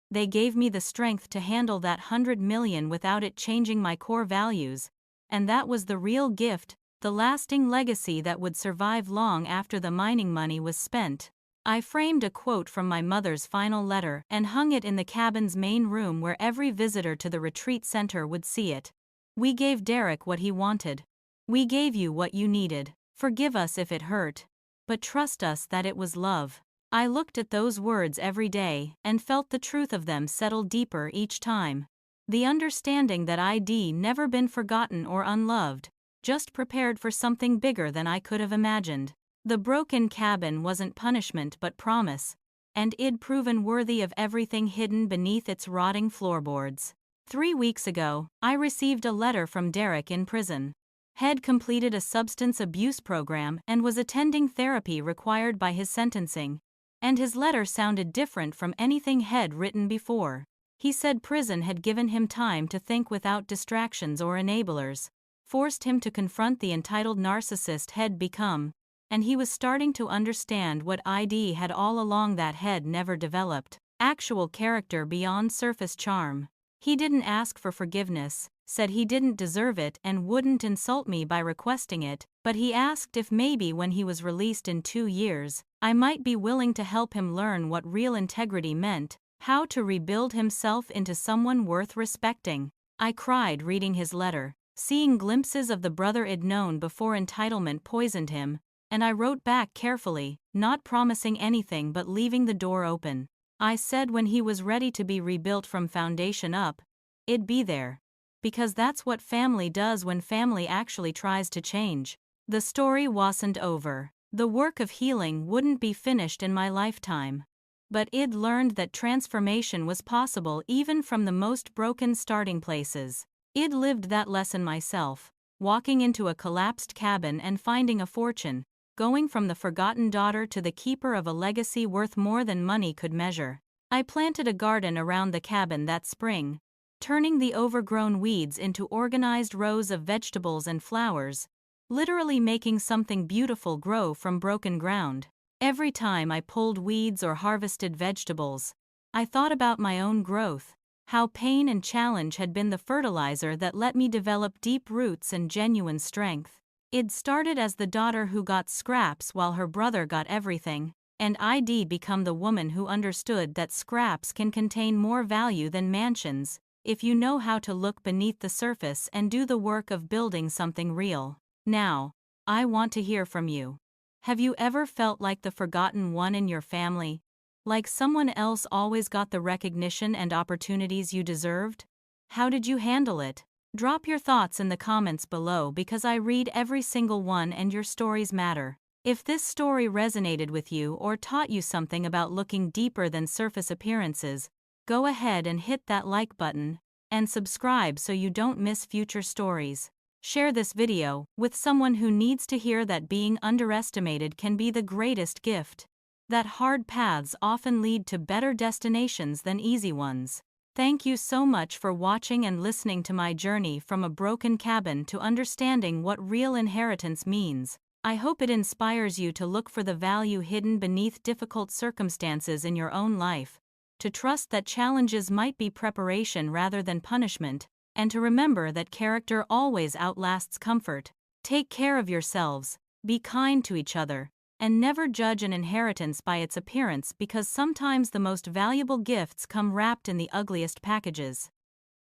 They gave me the strength to handle that $100 million without it changing my core values. And that was the real gift, the lasting legacy that would survive long after the mining money was spent. I framed a quote from my mother's final letter and hung it in the cabin's main room where every visitor to the retreat center would see it. We gave Derek what he wanted. We gave you what you needed. Forgive us if it hurt. But trust us that it was love. I looked at those words every day and felt the truth of them settle deeper each time. The understanding that I'd never been forgotten or unloved, just prepared for something bigger than I could have imagined. The broken cabin wasn't punishment but promise, and it'd proven worthy of everything hidden beneath its rotting floorboards. 3 weeks ago, I received a letter from Derek in prison. He'd completed a substance abuse program and was attending therapy required by his sentencing. And his letter sounded different from anything he'd written before. He said prison had given him time to think without distractions or enablers, forced him to confront the entitled narcissist he'd become, and he was starting to understand what ID had all along that he'd never developed: actual character beyond surface charm. He didn't ask for forgiveness, said he didn't deserve it and wouldn't insult me by requesting it, but he asked if maybe when he was released in 2 years, I might be willing to help him learn what real integrity meant, how to rebuild himself into someone worth respecting. I cried reading his letter, seeing glimpses of the brother I'd known before entitlement poisoned him, and I wrote back carefully, not promising anything but leaving the door open. I said when he was ready to be rebuilt from foundation up, it'd be there. Because that's what family does when family actually tries to change. The story wasn't over. The work of healing wouldn't be finished in my lifetime. But I'd learned that transformation was possible even from the most broken starting places. I'd lived that lesson myself, walking into a collapsed cabin and finding a fortune, going from the forgotten daughter to the keeper of a legacy worth more than money could measure. I planted a garden around the cabin that spring, turning the overgrown weeds into organized rows of vegetables and flowers, literally making something beautiful grow from broken ground. Every time I pulled weeds or harvested vegetables, I thought about my own growth, how pain and challenge had been the fertilizer that let me develop deep roots and genuine strength. It started as the daughter who got scraps while her brother got everything, and I'd become the woman who understood that scraps can contain more value than mansions, if you know how to look beneath the surface and do the work of building something real. Now, I want to hear from you. Have you ever felt like the forgotten one in your family? Like someone else always got the recognition and opportunities you deserved? How did you handle it? Drop your thoughts in the comments below because I read every single one and your stories matter. If this story resonated with you or taught you something about looking deeper than surface appearances, go ahead and hit that like button and subscribe so you don't miss future stories. Share this video with someone who needs to hear that being underestimated can be the greatest gift. That hard paths often lead to better destinations than easy ones. Thank you so much for watching and listening to my journey from a broken cabin to understanding what real inheritance means. I hope it inspires you to look for the value hidden beneath difficult circumstances in your own life, to trust that challenges might be preparation rather than punishment, and to remember that character always outlasts comfort. Take care of yourselves, be kind to each other, and never judge an inheritance by its appearance because sometimes the most valuable gifts come wrapped in the ugliest packages.